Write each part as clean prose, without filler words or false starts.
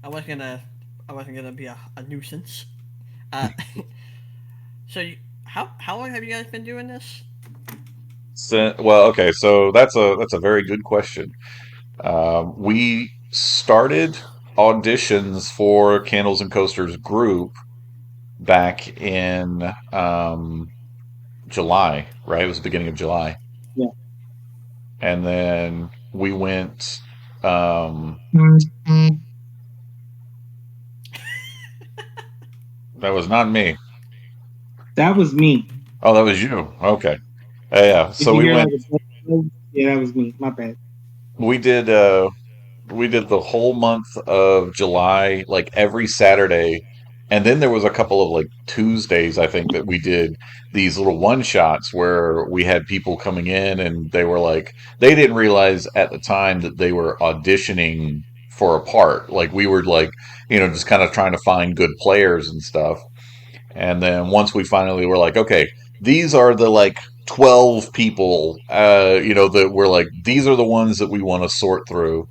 I wasn't gonna I wasn't gonna be a nuisance. Uh, so how long have you guys been doing this? Well, okay, so that's a very good question. We started auditions for Candles and Coasters group back in July, right? It was the beginning of July, Yeah. and then we went. Um, that was not me. That was me. Oh, that was you. Okay. Yeah. If So you we hear went. like yeah, that was me. My bad. We did. We did the whole month of July, like every Saturday. And then there was a couple of like Tuesdays, I think, that we did these little one shots where we had people coming in and they were like, they didn't realize at the time that they were auditioning for a part. Like we were like, just kind of trying to find good players and stuff. And then once we finally were like, okay, these are the like 12 people, that we're like, these are the ones that we want to sort through.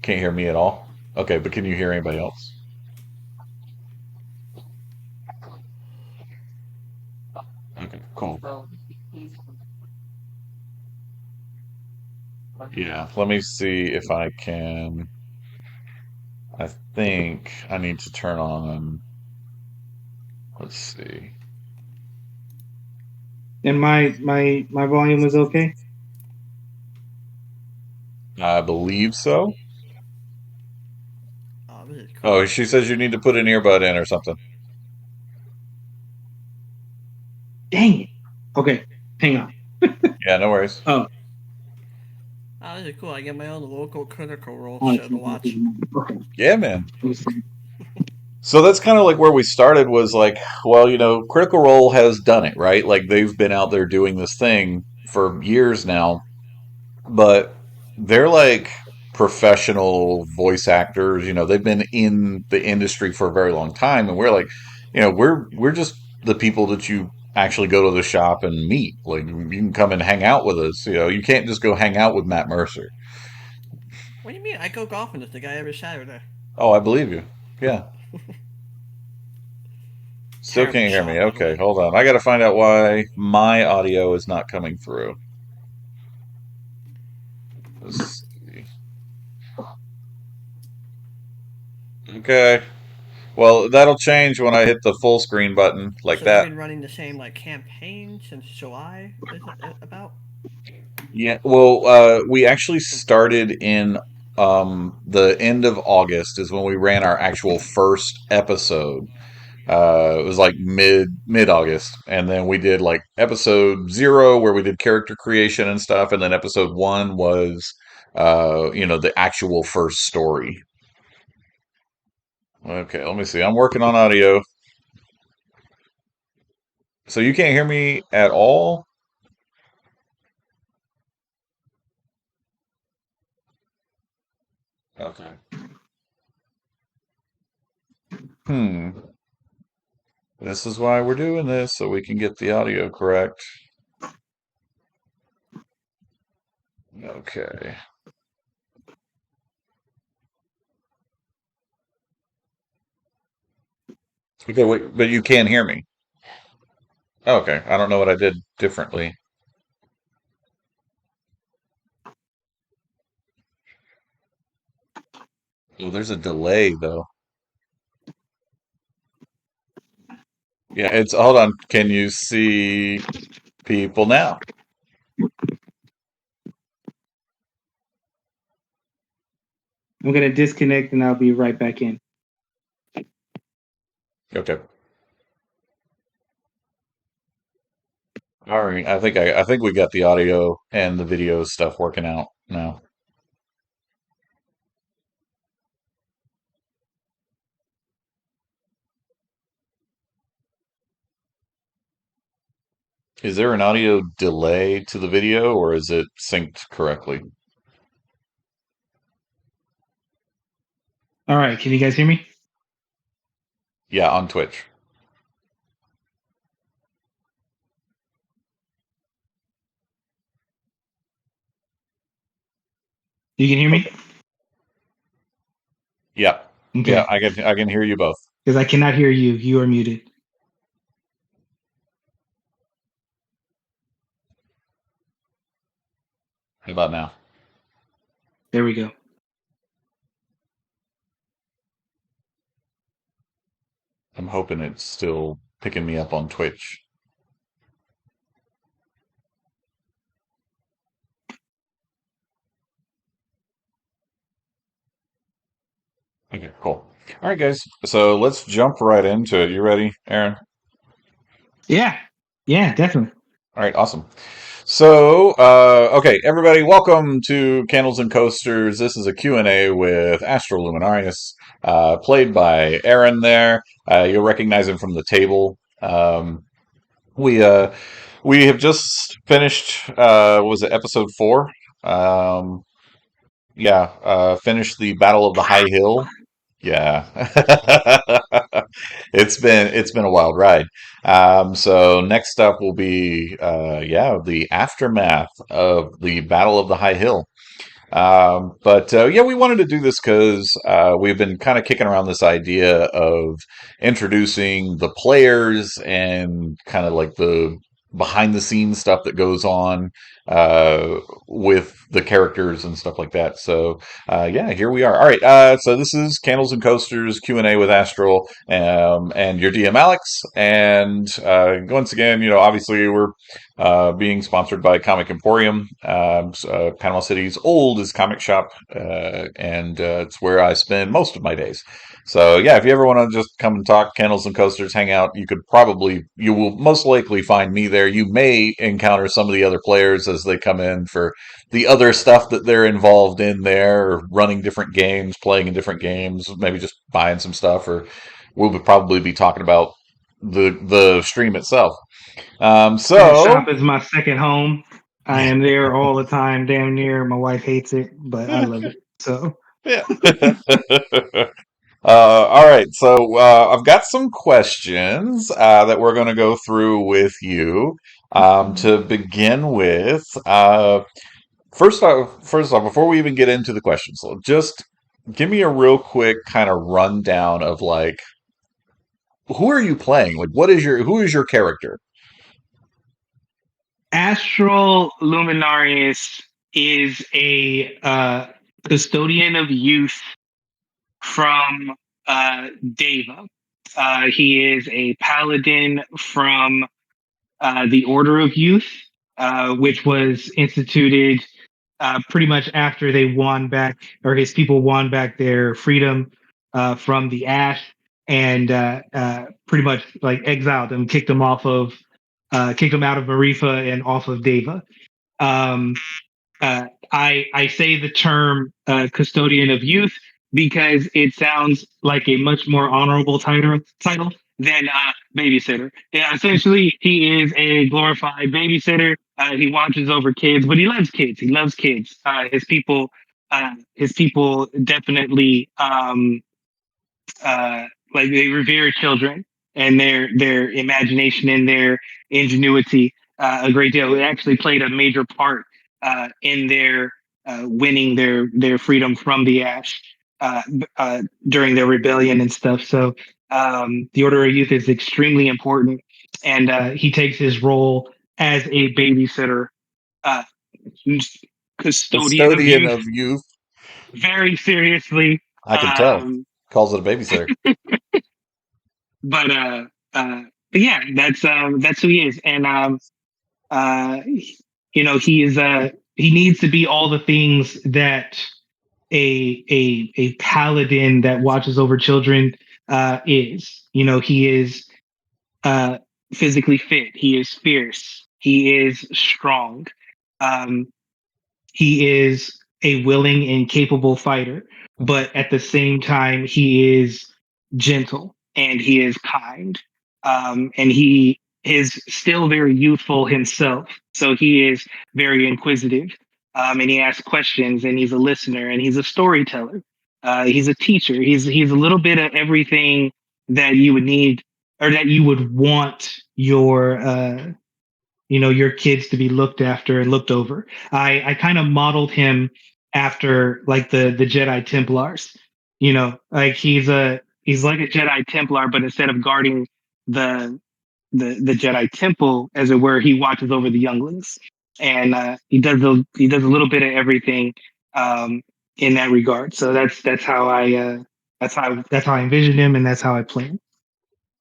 Can't hear me at all. Okay, but can you hear anybody else? Okay, cool. Yeah, let me see if I can. I think I need to turn on. Let's see. And my volume was okay. I believe so. Oh, this is Oh, cool. she says you need to put an earbud in or something. Dang it. Okay, hang on. Yeah, no worries. Oh, Oh, this is cool. I get my own local Critical Role oh, show it's to not gonna be watch. okay. Yeah, man. Let me see. So that's kind of like where we started was like, well, Critical Role has done it, right? Like they've been out there doing this thing for years now, but they're like professional voice actors. They've been in the industry for a very long time, and we're like, we're just the people that you actually go to the shop and meet. Like you can come and hang out with us. You can't just go hang out with Matt Mercer. What do you mean? I go golfing with the guy every Saturday. Oh, I believe you. Yeah. Still Terrible can't hear me. shot, by the Okay, way. hold on. I got to find out why my audio is not coming through. Let's see. Okay. Well, that'll change when I hit the full screen button like So they've that. been running the same like campaign since July. Is it about? Yeah. Well, we actually started in the end of August is when we ran our actual first episode. It was like mid August, and then we did like episode 0 where we did character creation and stuff, and then episode 1 was the actual first story. Okay, let me see. I'm working on audio. So you can't hear me at all? Okay. Hmm. This is why we're doing this, so we can get the audio correct. Okay. Okay, wait, but you can't hear me. Okay, I don't know what I did differently. Oh, there's a delay though. Yeah, it's hold on. Can you see people now? I'm gonna disconnect and I'll be right back in. Okay. All right. I think we got the audio and the video stuff working out now. Is there an audio delay to the video or is it synced correctly? All right, can you guys hear me? Yeah, on Twitch. You can hear me? Yeah. Yeah, Okay. I can hear you both. Because I cannot hear you. You are muted. How about now? There we go. I'm hoping it's still picking me up on Twitch. Okay, cool. All right, guys. So let's jump right into it. You ready, Aaron? Yeah. Yeah, definitely. All right, awesome. So, okay, everybody, welcome to Candles and Coasters. This is a Q&A with Astral Luminarius, played by Aaron there. You'll recognize him from the table. We we have just finished, was it episode 4? Um, yeah, finished the Battle of the High Hill. Yeah. It's been a wild ride. So next up will be the aftermath of the Battle of the High Hill. But yeah, we wanted to do this because we've been kind of kicking around this idea of introducing the players and kind of like the behind the scenes stuff that goes on with the characters and stuff like that. So yeah, here we are. All right, so this is Candles and Coasters Q&A with Astral and your DM Alex. And once again, obviously we're being sponsored by Comic Emporium, Panama City's oldest comic shop, and it's where I spend most of my days. So yeah, if you ever want to just come and talk Candles and Coasters, hang out, you will most likely find me there. You may encounter some of the other players as they come in for the other stuff that they're involved in there, or running different games, playing in different games, maybe just buying some stuff, or we'll probably be talking about the stream itself. That So shop is my second home. I am there all the time, damn near. My wife hates it, but I love it. So yeah. All right. So I've got some questions that we're going to go through with you. To begin with, first off, before we even get into the questions, just give me a real quick kind of rundown of like who are you playing? Like, who is your character? Astral Luminarius is a custodian of youth from Deva. He is a paladin from the Order of Youth, which was instituted pretty much after they won back, or his people won back their freedom from the Ash, and pretty much like exiled them, kicked them out of Marifa and off of Deva. Um, I say the term custodian of youth because it sounds like a much more honorable title than babysitter. Yeah, essentially, he is a glorified babysitter. He watches over kids, but he loves kids. He loves kids. His people definitely like they revere children and their imagination and their ingenuity a great deal. It actually played a major part in their winning their freedom from the Ash during their rebellion and stuff. So the Order of Youth is extremely important, and he takes his role as a babysitter, uh, custodian of Custodian youth, of youth. very seriously. I can tell. Um, Calls it a babysitter. but but yeah, that's who he is, and uh, he is he needs to be all the things that a paladin that watches over children is. He is uh physically fit. He is fierce. He is strong. Um, he is a willing and capable fighter, but at the same time, he is gentle and he is kind. And he is still very youthful himself. So he is very inquisitive, and he asks questions, and he's a listener, and he's a storyteller. He's a teacher. He's a little bit of everything that you would need or that you would want your kids to be looked after and looked over. I kind of modeled him after like the Jedi Templars. Like he's like a Jedi Templar, but instead of guarding the the Jedi Temple, as it were, he watches over the younglings, and he does a little bit of everything um, in that regard. So that's how I envision him, and that's how I play him.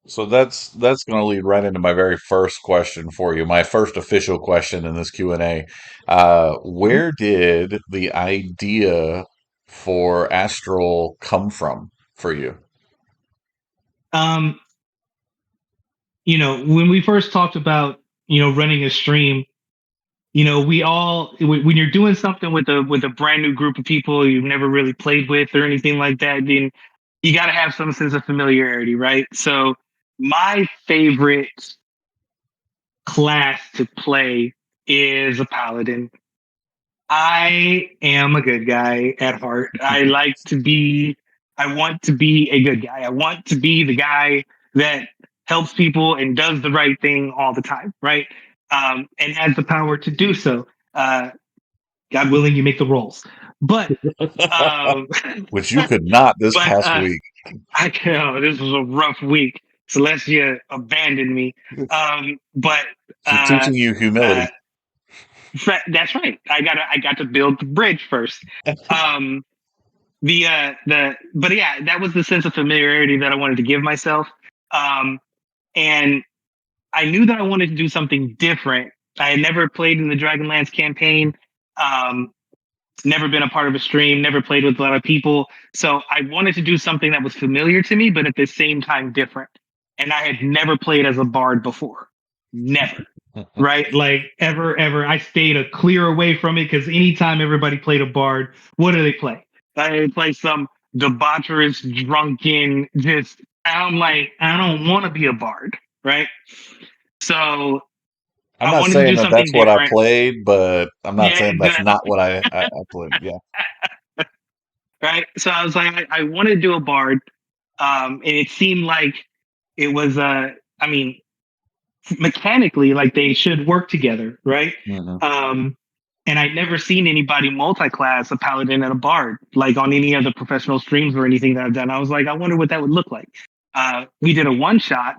So that's going to lead right into my very first question for you, my first official question in this Q&A. Mhm. Where did the idea for Astral come from for you? Um, when we first talked about running a stream, we all when you're doing something with a brand new group of people you've never really played with or anything like that, then you got to have some sense of familiarity, right? So my favorite class to play is a paladin. I am a good guy at heart. I want to be a good guy. I want to be the guy that helps people and does the right thing all the time, right? And has the power to do so. God willing, you make the rolls. But, um, Which you could not this but past week. I know this was a rough week. Celestia abandoned me. But She's uh, teaching you uh, humility. that's right. I got to build the bridge first. Um, but yeah, that was the sense of familiarity that I wanted to give myself. Um, and I knew that I wanted to do something different. I had never played in the Dragonlance campaign. Um, never been a part of a stream, never played with a lot of people. So I wanted to do something that was familiar to me, but at the same time different. And I had never played as a bard before. Never. Right? Like ever. I stayed a clear away from it because anytime everybody played a bard, what do they play? They play some debaucherous, drunken, just I'm like, I don't want to be a bard, right? So I'm I not wanted to saying do that something that's what I different. played, but I'm not Yeah, saying that's not what I played. Yeah. right. So I was like, I want to do a bard, and it seemed like it was. I mean, mechanically, like they should work together, right? Hmm. Um, and I'd never seen anybody multi-class a paladin and a bard like on any of the professional streams or anything that I've done. I was like, I wonder what that would look like. We did a one shot,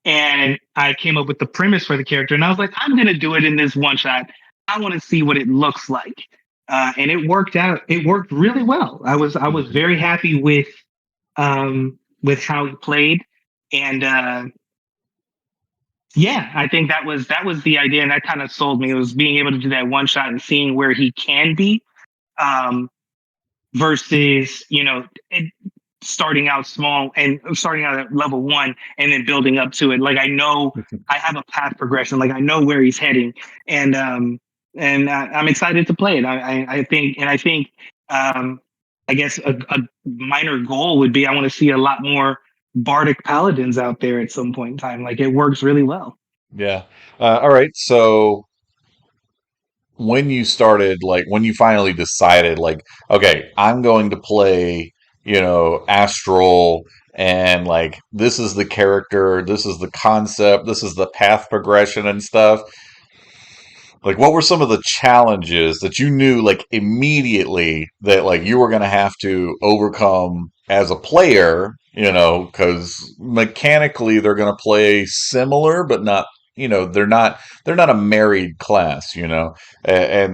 and I came up with the premise for the character, and I was like, I'm gonna do it in this one shot. I want to see what it looks like, and it worked out. It worked really well. I was very happy with how he played, and yeah, I think that was the idea, and that kind of sold me. It was being able to do that one shot and seeing where he can be, um, versus starting out small and starting out at level one and then building up to it. Like I know I have a path progression. Like I know where he's heading, and I'm excited to play it. I think I guess a minor goal would be I want to see a lot more bardic paladins out there at some point in time. Like it works really well. Yeah. All right. So when you started, like when you finally decided, like, okay, I'm going to play, Astral, and like this is the character, this is the concept, this is the path progression and stuff. Like, what were some of the challenges that you knew, like, immediately that, like, you were going to have to overcome as a player, because mechanically they're going to play similar, but not, they're not a married class, and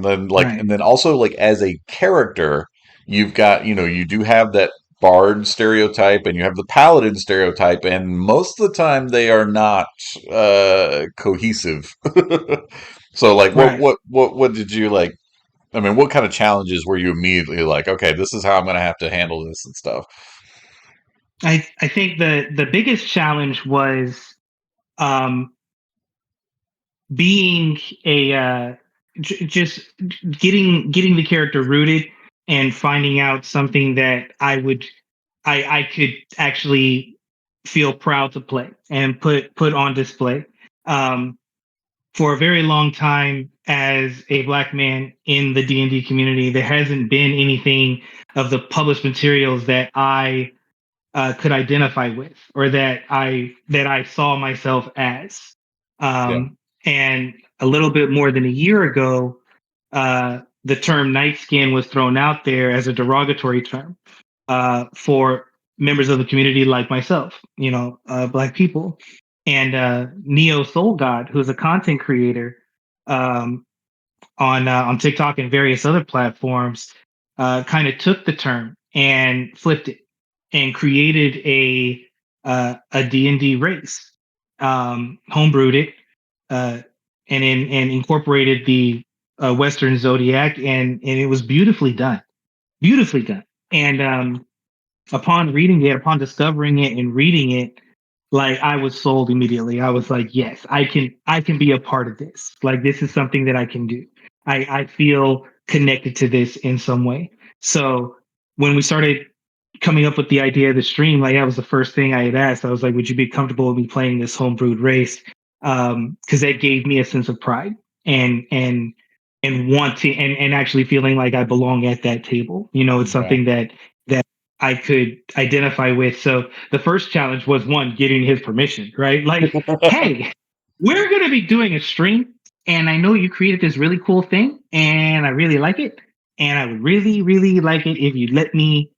then, like, Right. and then also, like, as a character, you've got, you do have that bard stereotype and you have the paladin stereotype, and most of the time they are not cohesive. So like what Right. what what what did you like? I mean, what kind of challenges were you immediately like, okay, this is how I'm going to have to handle this and stuff? I think the biggest challenge was um, being a just getting the character rooted and finding out something that I could actually feel proud to play and put on display. Um, for a very long time, as a black man in the D&D community, there hasn't been anything of the published materials that I could identify with, or that I saw myself as. Yeah. And a little bit more than a year ago, the term night skin was thrown out there as a derogatory term. for members of the community like myself, Black people. And Neo Soul God, who's a content creator um, on TikTok and various other platforms, kind of took the term and flipped it and created a D&D race, homebrewed it, uh, and incorporated the Western zodiac, and it was beautifully done. And upon reading it, upon discovering it and reading it, like I was sold immediately. I was like, yes, I can be a part of this. Like this is something that I can do. I feel connected to this in some way. So when we started coming up with the idea of the stream, like that was the first thing I had asked. I was like, would you be comfortable with me playing this homebrewed race? Because that gave me a sense of pride and wanting and actually feeling like I belong at that table. It's Right. something that I could identify with. So the first challenge was one, getting his permission, right? Like, hey, we're going to be doing a stream, and I know you created this really cool thing, and I really like it, and I would really, really like it if you let me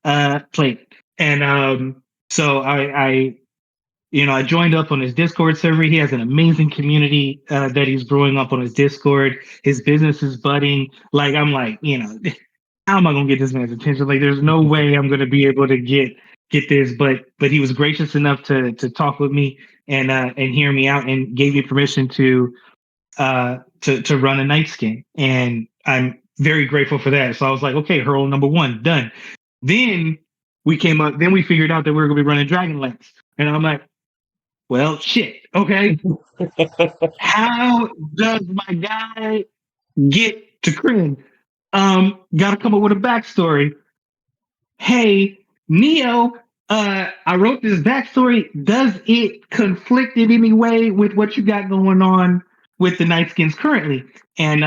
play it. And so I joined up on his Discord server. He has an amazing community that he's growing up on his Discord. His business is budding. Like I'm like, how am I gonna get this man's attention? Like, there's no way I'm gonna be able to get this. But he was gracious enough to talk with me and hear me out and gave me permission to run a night skin. And I'm very grateful for that. So I was like, okay, hurl number one done. Then then we figured out that we were gonna be running Dragonlance, and I'm like, well, shit. Okay, how does my guy get to Kryn? Got to come up with a backstory. Hey, Neo, I wrote this backstory. Does it conflict in any way with what you got going on with the Night Skins currently? And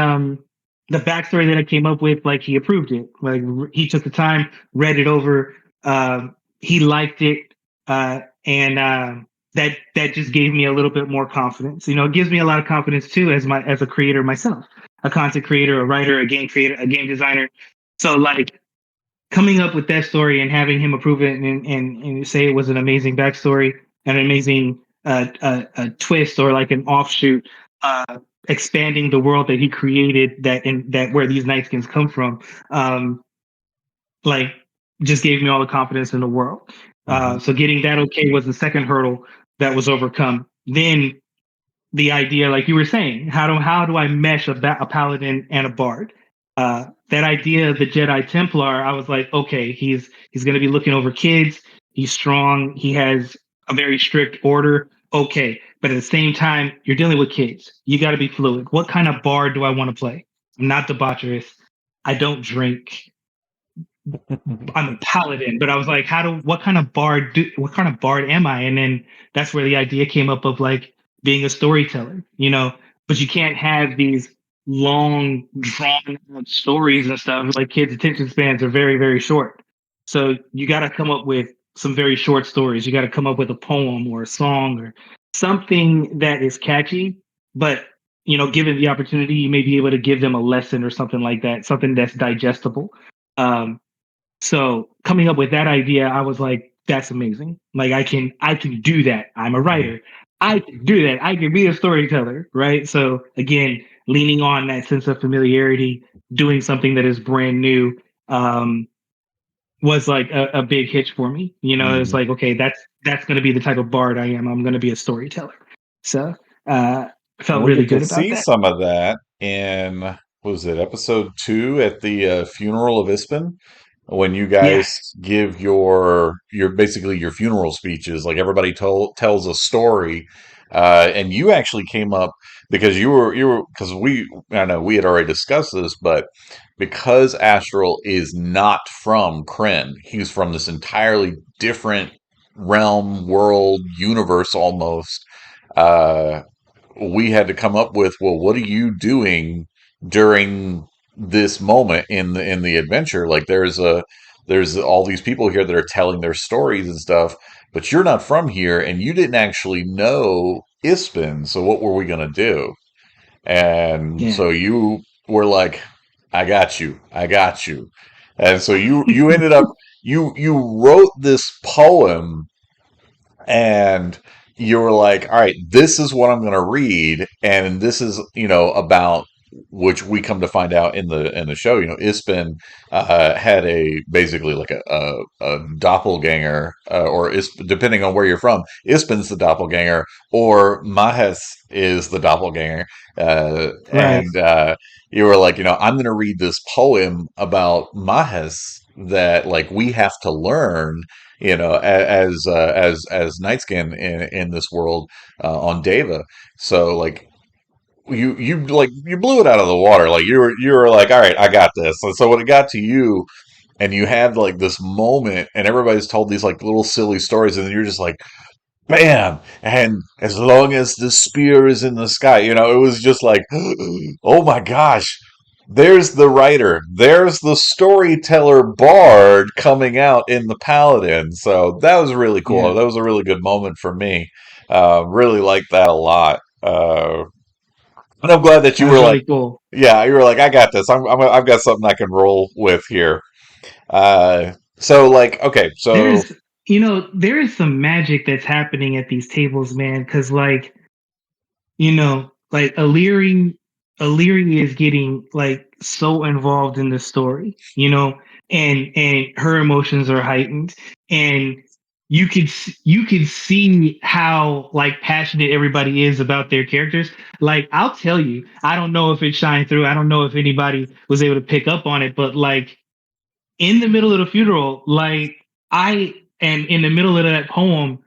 the backstory that I came up with, like he approved it. Like he took the time, read it over. He liked it, and that just gave me a little bit more confidence. It gives me a lot of confidence too as a creator myself, a content creator, a writer, a game creator, a game designer. So like coming up with that story and having him approve it and say it was an amazing backstory and an amazing a twist or like an offshoot, expanding the world that he created that where these night skins come from, like just gave me all the confidence in the world. So getting that okay was the second hurdle that was overcome. Then the idea, like you were saying, how do I mesh a paladin and a bard? That idea of the Jedi Templar, I was like, okay, he's going to be looking over kids. He's strong. He has a very strict order. Okay, but at the same time, you're dealing with kids. You got to be fluid. What kind of bard do I want to play? I'm not debaucherous. I don't drink. I'm a paladin, but I was like, what kind of what kind of bard am I? And then that's where the idea came up of like being a storyteller, but you can't have these long drawn out stories and stuff. Like kids' attention spans are very, very short. So you got to come up with some very short stories. You got to come up with a poem or a song or something that is catchy, but given the opportunity, you may be able to give them a lesson or something like that, something that's digestible. So coming up with that idea, I was like, that's amazing. Like I can do that. I'm a writer. I can do that. I can be a storyteller, right? So again, leaning on that sense of familiarity, doing something that is brand new, was like a big hitch for me. It's like, okay, that's going to be the type of bard I am. I'm going to be a storyteller. So I And felt we really get to good about see that. some of that in, what was it, episode 2 at the funeral of Ispin, when you Yeah, guys give your basically your funeral speeches. Like everybody tells a story, and you actually came up because you were because I know we had already discussed this, but because Astral is not from Kryn, he's from this entirely different realm, world, universe almost. Uh, we had to come up with, well, what are you doing during this moment in the adventure? Like there's all these people here that are telling their stories and stuff, but you're not from here and you didn't actually know Ispin, so what were we going to do? And yeah. so you were like, I got you, and so you ended up you wrote this poem and you were like, all right, this is what I'm going to read, and this is about which we come to find out in the show. Ispin had a basically like a doppelganger, or depending on where you're from, Ispin's the doppelganger, or Mahes is the doppelganger, Right. and you were like, I'm going to read this poem about Mahes that like we have to learn as night skin in this world on Deva. So like you blew it out of the water. Like you were like, all right, I got this. And so when it got to you and you had like this moment and everybody's told these like little silly stories and then you're just like, bam, and as long as the spear is in the sky, it was just like, oh my gosh, there's the writer, there's the storyteller bard coming out in the paladin. So that was really cool. Yeah, That was a really good moment for me. Really liked that a lot. And I'm glad that you that were was like, really cool. yeah, you were like, I got this. I've got something I can roll with here. So like, okay, so There's, there is some magic that's happening at these tables, man. Because like Illyri is getting like so involved in the story, and her emotions are heightened, and you could see how like passionate everybody is about their characters. Like I'll tell you, I don't know if it shined through. I don't know if anybody was able to pick up on it, but like in the middle of the funeral, like and in the middle of that poem,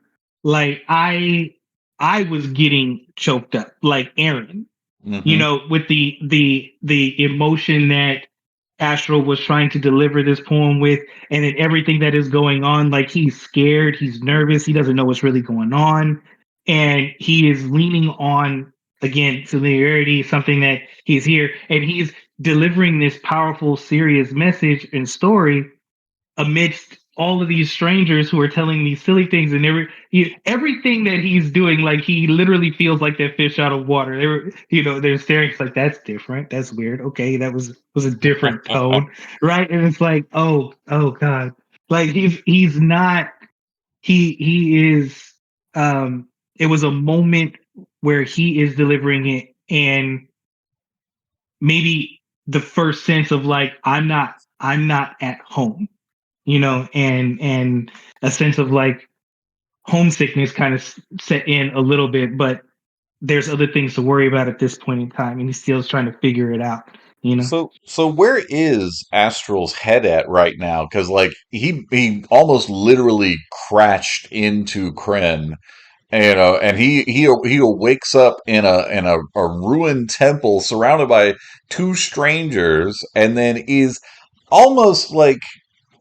like I was getting choked up, like Aaron, mhm. with the emotion that Astral was trying to deliver this poem with, and then everything that is going on. Like he's scared, he's nervous, he doesn't know what's really going on, and he is leaning on again familiarity, something that he's here, and he's delivering this powerful, serious message and story amidst all of these strangers who are telling these silly things, and everything that he's doing, like he literally feels like that fish out of water. They're staring. It's like that's different. That's weird. Okay, that was a different tone, right? And it's like, oh god, like he's not. He is. It was a moment where he is delivering it, and maybe the first sense of like I'm not at home, and a sense of like homesickness kind of set in a little bit, but there's other things to worry about at this point in time, and he still is trying to figure it out. So where is Astral's head at right now? Because like he almost literally crashed into Kryn, and he wakes up in a ruined temple surrounded by two strangers, and then is almost like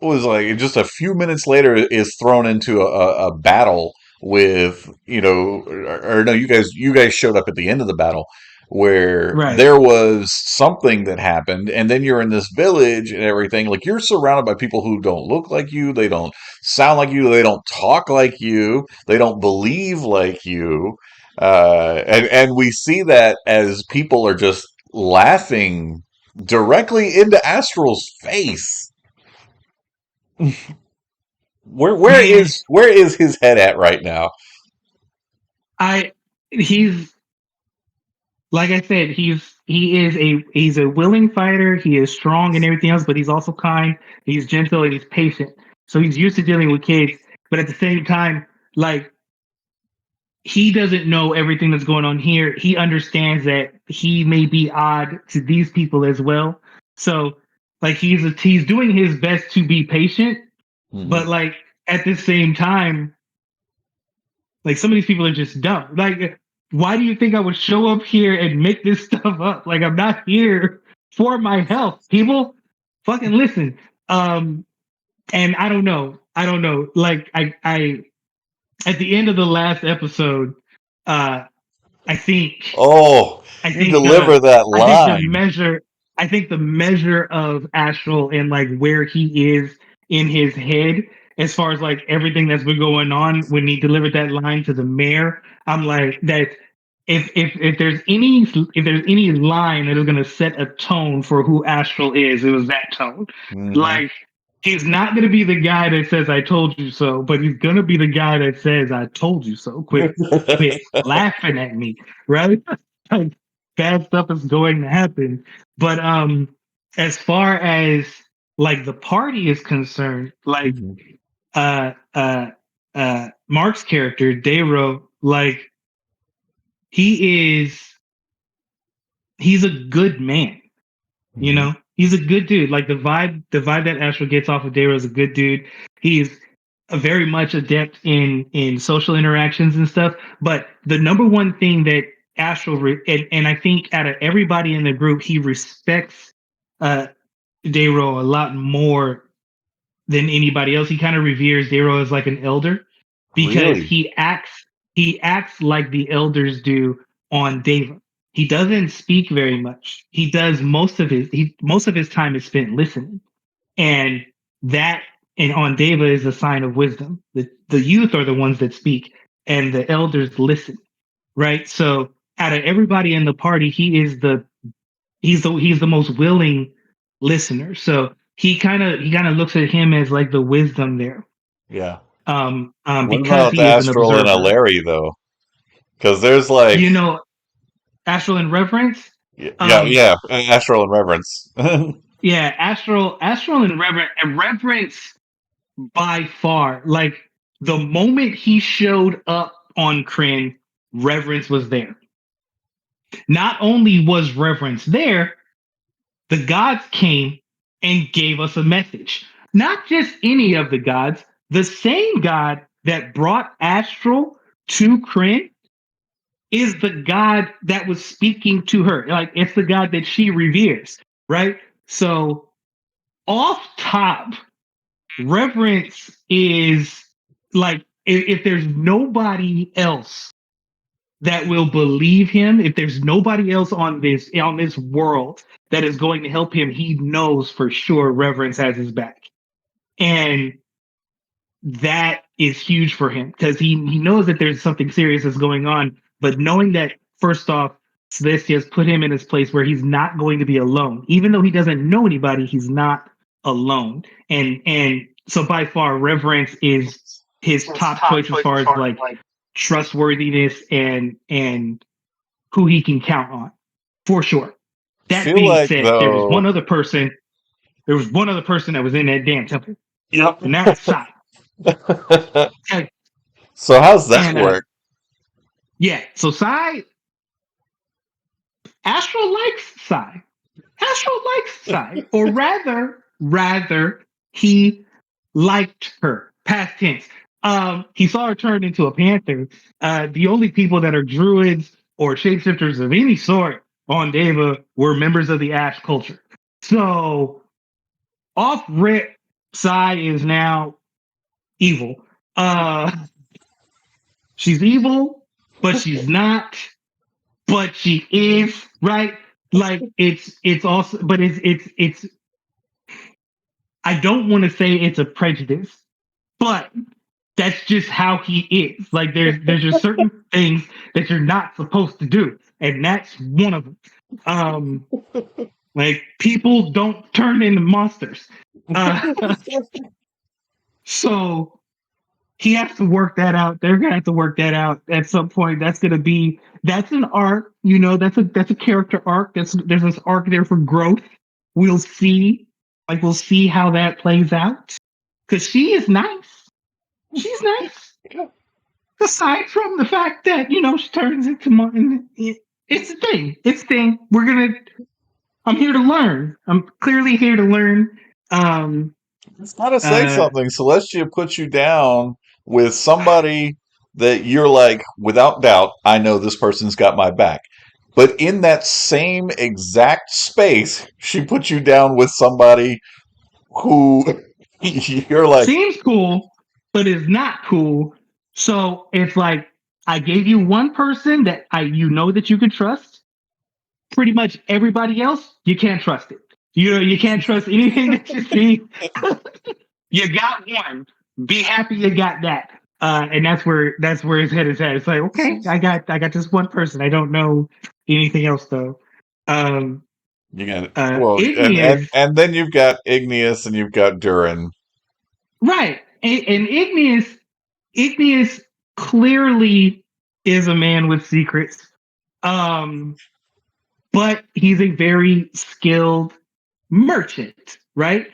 was like just a few minutes later is thrown into a battle with or no, you guys showed up at the end of the battle where Right. there was something that happened, and then you're in this village and everything, like you're surrounded by people who don't look like you, they don't sound like you, they don't talk like you, they don't believe like you, and we see that as people are just laughing directly into Astral's face. Where Man, is his head at right now? I he's like I said, he's a willing fighter. He is strong and everything else, but he's also kind. He's gentle and he's patient. So he's used to dealing with kids, but at the same time, like he doesn't know everything that's going on here. He understands that he may be odd to these people as well. So like he's doing his best to be patient, but Hmm. like at the same time, like some of these people are just dumb. Like, why do you think I would show up here and make this stuff up? Like, I'm not here for my health. People, fucking listen. Um, and I don't know. I don't know. Like, I at the end of the last episode, uh, I think Oh, I you think deliver that I think line. the measure of Astral and like where he is in his head as far as like everything that's been going on when he delivered that line to the mayor. I'm like that if there's any line that is gonna set a tone for who Astral is, it was that tone. Hmm. Like He's not going to be the guy that says "I told you so," but he's going to be the guy that says "I told you so." Quit laughing at me, right? Like bad stuff is going to happen. But as far as like the party is concerned, like Mhm. uh uh Mark's character Dayro, like he is he's a good man. You Mhm. know, he's a good dude. Like the vibe that Astral gets off of Dayro is a good dude. He's a very much adept in social interactions and stuff. But the number one thing that and I think out of everybody in the group, he respects uh Dayro a lot more than anybody else. He kind of reveres Dayro as like an elder because Really? he acts like the elders do on Deva. He doesn't speak very much. He does most of his time is spent listening. And that and on Deva is a sign of wisdom. The youth are the ones that speak and the elders listen. Right? So out of everybody in the party, he's the most willing listener. So he kind of looks at him as like the wisdom there. Yeah. What Because about he is an Astral and observer. Larry though? Because there's like, You know, Astral and Reverence. yeah, Um, yeah, Astral and Reverence. yeah, Astral and Reverence by far. Like the moment he showed up on Kryn, Reverence was there. Not only was Reverence there, the gods came and gave us a message. Not just any of the gods, the same God that brought Astral to Kryn is the God that was speaking to her. Like it's the God that she reveres, right? So off top, Reverence is like if there's nobody else that will believe him, if there's nobody else on this world that is going to help him, he knows for sure Reverence has his back. And that is huge for him because he knows that there's something serious that's going on. But knowing that, first off, Celestia's put him in his place where he's not going to be alone. Even though he doesn't know anybody, he's not alone. And so by far, Reverence is his top choice as far as like trustworthiness and who he can count on for sure. That Feel being like said, there was though. one other person. There was one other person that was in that damn temple, Yep. and that's Sai. Okay. So how's that And work? yeah, so Sai, Astral likes Sai. Astral likes Sai, or rather, he liked her. Past tense. He saw her turn into a panther. The only people that are druids or shapeshifters of any sort on Deva were members of the Ash culture. So off rip, Sai is now evil. Uh, she's evil, but she's not. But she is right. Like it's also, but it's. I don't want to say it's a prejudice, but that's just how he is. Like there's just certain things that you're not supposed to do, and that's one of them. Um, like people don't turn into monsters. Uh, so he has to work that out. They're gonna have to work that out at some point. That's an arc, that's a character arc. There's this arc there for growth. We'll see, we'll see how that plays out. Cause she is nice. She's nice. Aside from the fact that, she turns into it's a thing. It's a thing. I'm here to learn. I'm clearly here to learn. Um It's gotta say uh something. Celestia puts you down with somebody that you're like, without doubt, I know this person's got my back. But in that same exact space, she puts you down with somebody who you're like, Seems cool, but is not cool. So it's like I gave you one person that that you could trust. Pretty much everybody else, you can't trust it. You can't trust anything that you see. You got one. Be happy you got that. And that's where his head is at. It's like, okay, I got this one person. I don't know anything else though. Um, You got well, Igneous, and then you've got Igneous and you've got Durin. right? And Igneous clearly is a man with secrets. Um, but he's a very skilled merchant, right?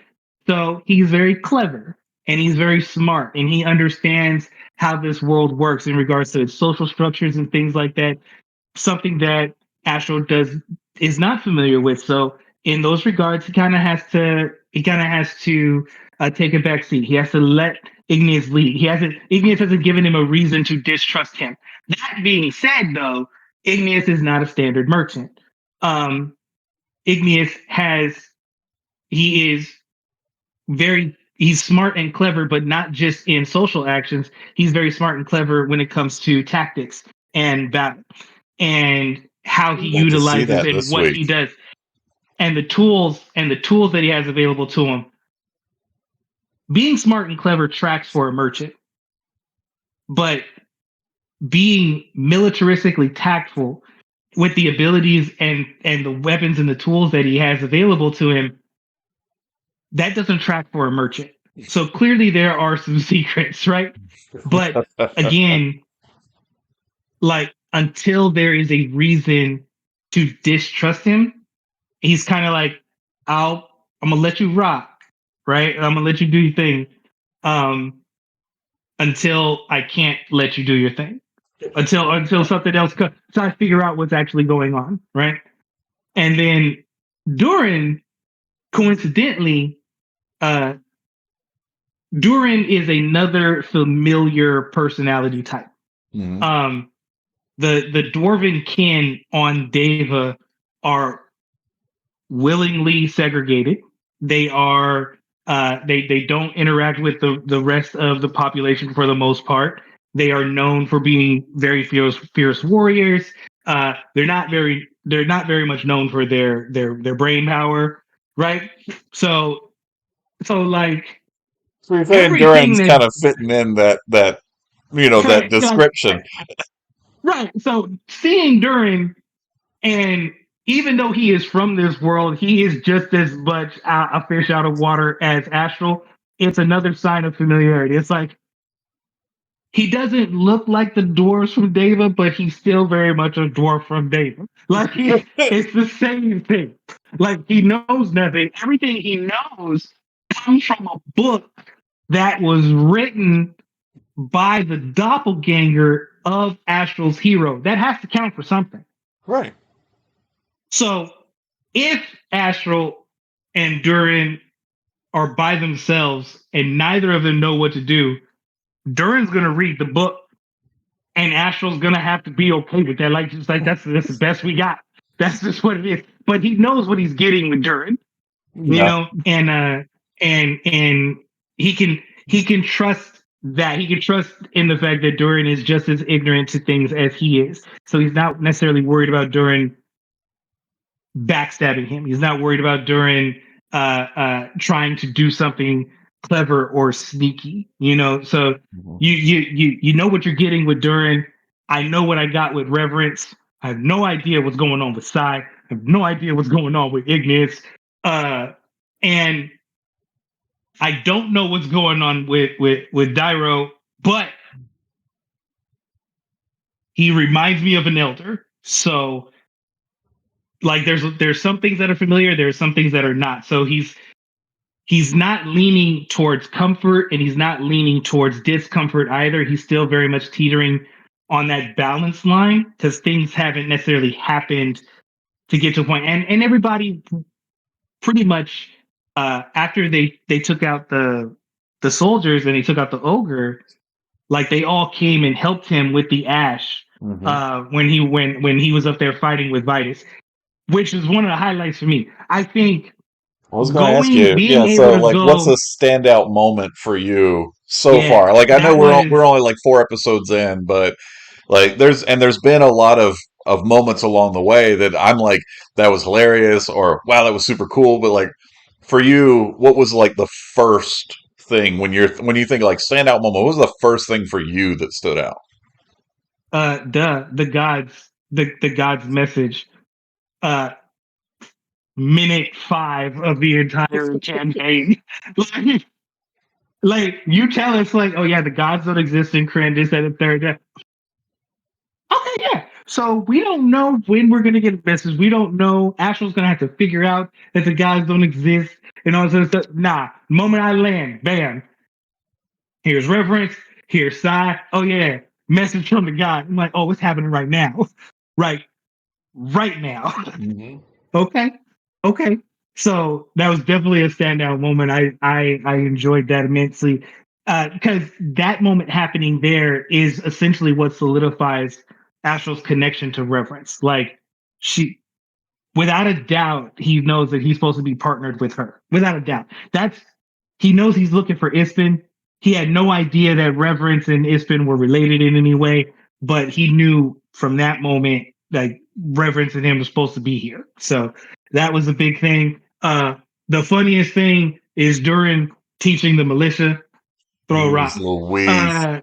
So he's very clever and he's very smart and he understands how this world works in regards to its social structures and things like that. Something that Astro does is not familiar with. So in those regards, he kind of has to take a back seat. He has to let Igneous lead. Igneous hasn't given him a reason to distrust him. That being said, though, Igneous is not a standard merchant. Um, Igneous has he is he's smart and clever, but not just in social actions. He's very smart and clever when it comes to tactics and battle and how he We got to see utilizes that and this what week. he does and the tools that he has available to him. Being smart and clever tracks for a merchant, but being militaristically tactful with the abilities and the weapons and the tools that he has available to him, that doesn't track for a merchant. So clearly there are some secrets, right? But again, like until there is a reason to distrust him, he's kind of like, I'm gonna let you rock, right? I'm gonna let you do your thing, um, until I can't let you do your thing, until something else comes. So I figure out what's actually going on, right? And then Durin, coincidentally, uh, Durin is another familiar personality type. Mhm. Um, the dwarven kin on Deva are willingly segregated. They are they don't interact with the rest of the population for the most part. They are known for being very fierce warriors. They're not very much known for their brain power, right? So like So you're saying everything Durin's that kind of fitting in that that description. right. So seeing Durin, and even though he is from this world, he is just as much a fish out of water as Astral. It's another sign of familiarity. It's like he doesn't look like the dwarves from Deva, but he's still very much a dwarf from Deva. Like it's the same thing. Like he knows nothing. Everything he knows comes from a book that was written by the doppelganger of Astral's hero. That has to count for something. Right. So if Astral and Durin are by themselves and neither of them know what to do, Durin's gonna read the book and Astral's gonna have to be okay with that. Like just like that's the best we got. That's just what it is. But he knows what he's getting with Durin, you Yeah. know, and he can trust that he can trust in the fact that Durin is just as ignorant to things as he is. So he's not necessarily worried about Durin backstabbing him. He's not worried about Durin trying to do something clever or sneaky. You know, so Mhm. you know what you're getting with Durin. I know what I got with Reverence. I have no idea what's going on with Sai. I have no idea what's going on with Ignis. And I don't know what's going on with Dairo, but he reminds me of an elder. So like there's some things that are familiar, there's some things that are not. So he's not leaning towards comfort and he's not leaning towards discomfort either. He's still very much teetering on that balance line because things haven't necessarily happened to get to a point. And everybody pretty much after they took out the soldiers and they took out the ogre, like they all came and helped him with the ash Mhm. when he was up there fighting with Vitus, which is one of the highlights for me. I think I was going to ask you, being yeah. able So, to like, what's go, a standout moment for you so yeah, far? Like, I know that was we're only like 4 episodes in, but like, there's been a lot of moments along the way that I'm like, that was hilarious, or wow, that was super cool. But like, for you, what was like the first thing when you think like standout moment? What was the first thing for you that stood out? the gods message. Uh minute 5 of the entire campaign. like, like you tell us, like, oh yeah, the gods don't exist in Kryn, this and the third. Okay, yeah. So we don't know when we're gonna get a message. We don't know. Astral's gonna have to figure out that the gods don't exist and all this other stuff. Nah, the moment I land, bam. Here's reverence. Here's Sai. Oh yeah, message from the god. I'm like, oh, what's happening right now? right now. Mm-hmm. Okay. Okay. So that was definitely a standout moment. I enjoyed that immensely. Because that moment happening there is essentially what solidifies Astral's connection to Reverence. Like she without a doubt, he knows that he's supposed to be partnered with her. Without a doubt. That's he knows he's looking for Ispin. He had no idea that Reverence and Ispin were related in any way, but he knew from that moment like Reverence and him were supposed to be here. So that was a big thing. The funniest thing is during teaching the militia, throw a Jeez rock. Louise.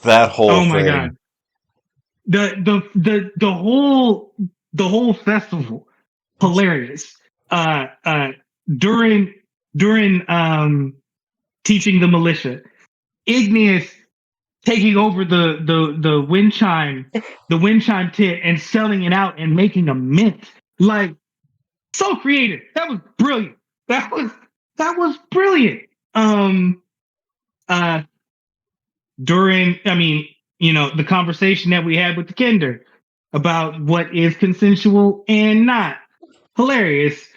That whole Oh my thing. god. The whole festival hilarious. During teaching the militia, Igneous taking over the wind chime tent and selling it out and making a mint. Like so creative. That was brilliant. That was brilliant. Um uh during the conversation that we had with the Kinder about what is consensual and not. Hilarious.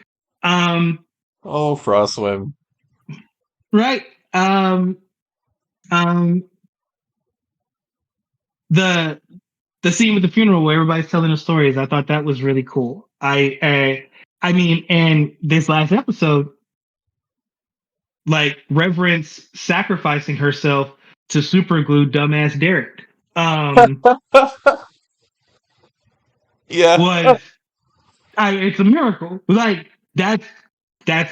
Um Oh, Frostwim. right. Um the the scene with the funeral where everybody's telling the stories, I thought that was really cool. I mean, and this last episode, like Reverence sacrificing herself to superglue dumbass Derek, Yeah. was it's a miracle. Like that's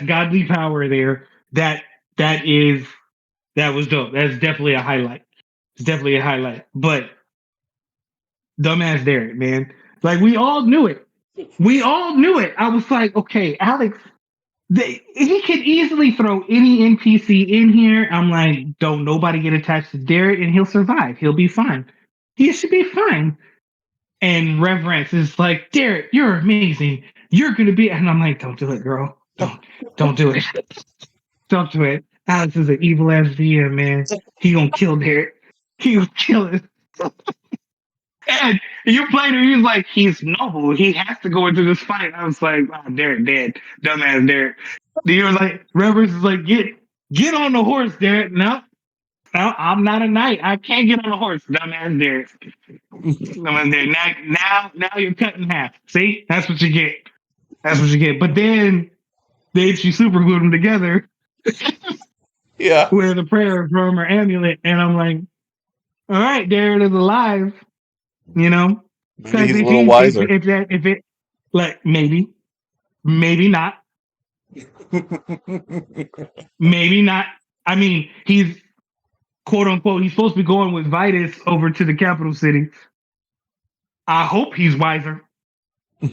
godly power there. That is that was dope. That's definitely a highlight. It's definitely a highlight. But dumbass Derek, man. Like we all knew it. We all knew it. I was like, okay, Alex, he could easily throw any NPC in here. I'm like, don't nobody get attached to Derek and he'll survive. He'll be fine. He should be fine. And Reverence is like, Derek, you're amazing. You're gonna be, and I'm like, don't do it, girl. Don't do it. Don't do it. Alex is an evil ass DM, man. He gonna kill Derek. He gonna kill it. And you played him, he's like, he's noble. He has to go into this fight. I was like, oh, Derek dead. Dumbass Derek. He was like, Reverence is like, get on the horse, Derek. No, I'm not a knight. I can't get on the horse. Dumbass Derek. Dumbass Derek. Now you're cut in half. See? That's what you get. That's what you get. But then she super glued them together Yeah. with a prayer from her amulet. And I'm like, all right, Derek is alive. You know? Maybe Because he's a little wiser. if it like maybe not, maybe not. I mean, he's quote unquote he's supposed to be going with Vitus over to the capital city. I hope he's wiser.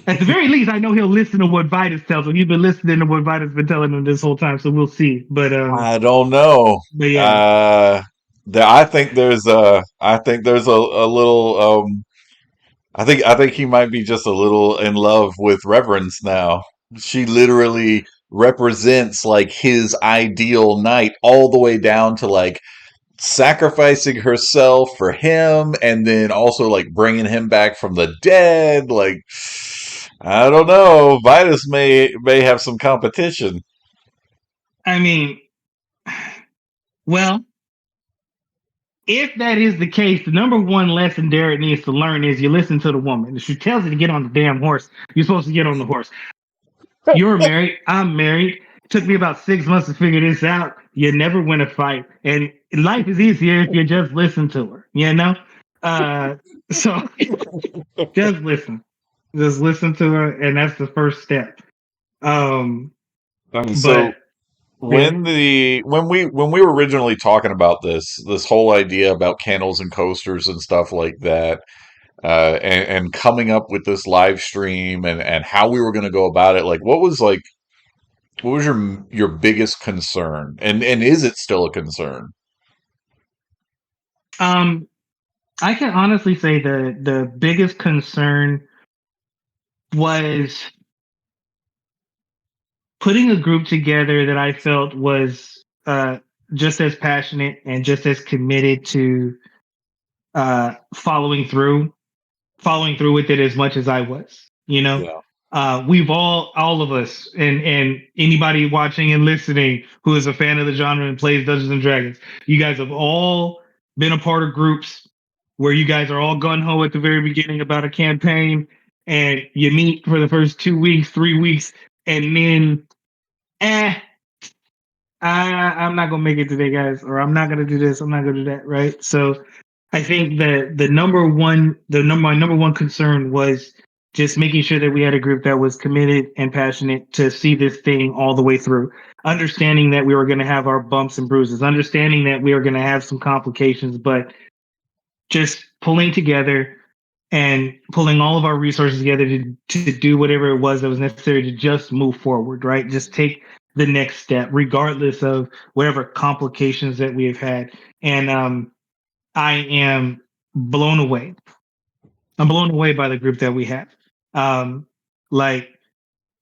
At the very least, I know he'll listen to what Vitus tells him. He's been listening to what Vitus been telling him this whole time, so we'll see. I don't know. But yeah, I think there's a little I think he might be just a little in love with Reverence now. She literally represents like his ideal knight all the way down to like sacrificing herself for him and then also like bringing him back from the dead. Like I don't know. Vitus may have some competition. I mean, well, if that is the case, the number one lesson Derek needs to learn is you listen to the woman. If she tells you to get on the damn horse, you're supposed to get on the horse. You're married. I'm married. It took me about 6 months to figure this out. You never win a fight, and life is easier if you just listen to her. You know, so just listen. Just listen to her, and that's the first step. Um, So but yeah, when we were originally talking about this whole idea about candles and coasters and stuff like that, and coming up with this live stream and how we were going to go about it. Like, what was your biggest concern, and is it still a concern? Um, I can honestly say the biggest concern was putting a group together that I felt was just as passionate and just as committed to following through with it as much as I was. You know, Yeah, we've all of us, and anybody watching and listening who is a fan of the genre and plays Dungeons and Dragons, you guys have all been a part of groups where you guys are all gun ho at the very beginning about a campaign, and you meet for the first 2 weeks, 3 weeks, and then, eh, I'm not gonna make it today, guys, or I'm not gonna do this, I'm not gonna do that, right? So I think that my number one concern was just making sure that we had a group that was committed and passionate to see this thing all the way through. Understanding that we were going to have our bumps and bruises, understanding that we were going to have some complications, but just pulling together and pulling all of our resources together to do whatever it was that was necessary to just move forward, right? Just take the next step, regardless of whatever complications that we have had. And I am blown away. I'm blown away by the group that we have. Like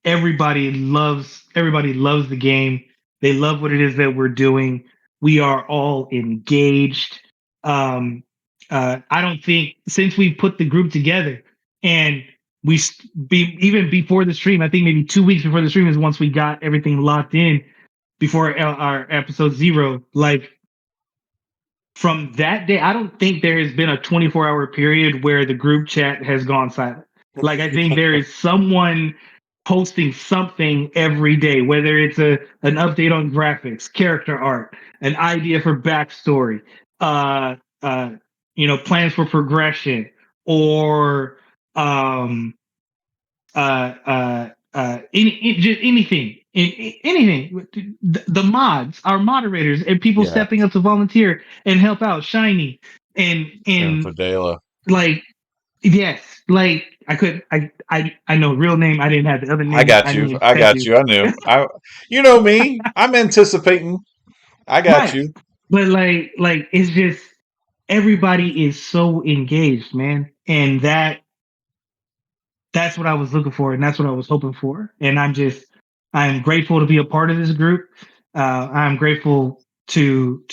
everybody loves the game. They love what it is that we're doing. We are all engaged. I don't think since we put the group together and even before the stream, I think maybe 2 weeks before the stream is once we got everything locked in before our episode 0. Like from that day, I don't think there has been a 24-hour period where the group chat has gone silent. Like I think there is someone posting something every day, whether it's an update on graphics, character art, an idea for backstory, uh, uh, plans for progression, or just anything, anything. The mods, our moderators, and people yeah. stepping up to volunteer and help out. Shiny And and Fadela. like yes, like I know real name. I didn't have the other I name. got I you. didn't I test got you. you. I knew. You know me. I'm anticipating. I got Right, you. but like it's just everybody is so engaged, man, and that's what I was looking for, and that's what I was hoping for. And I'm grateful to be a part of this group. I'm grateful to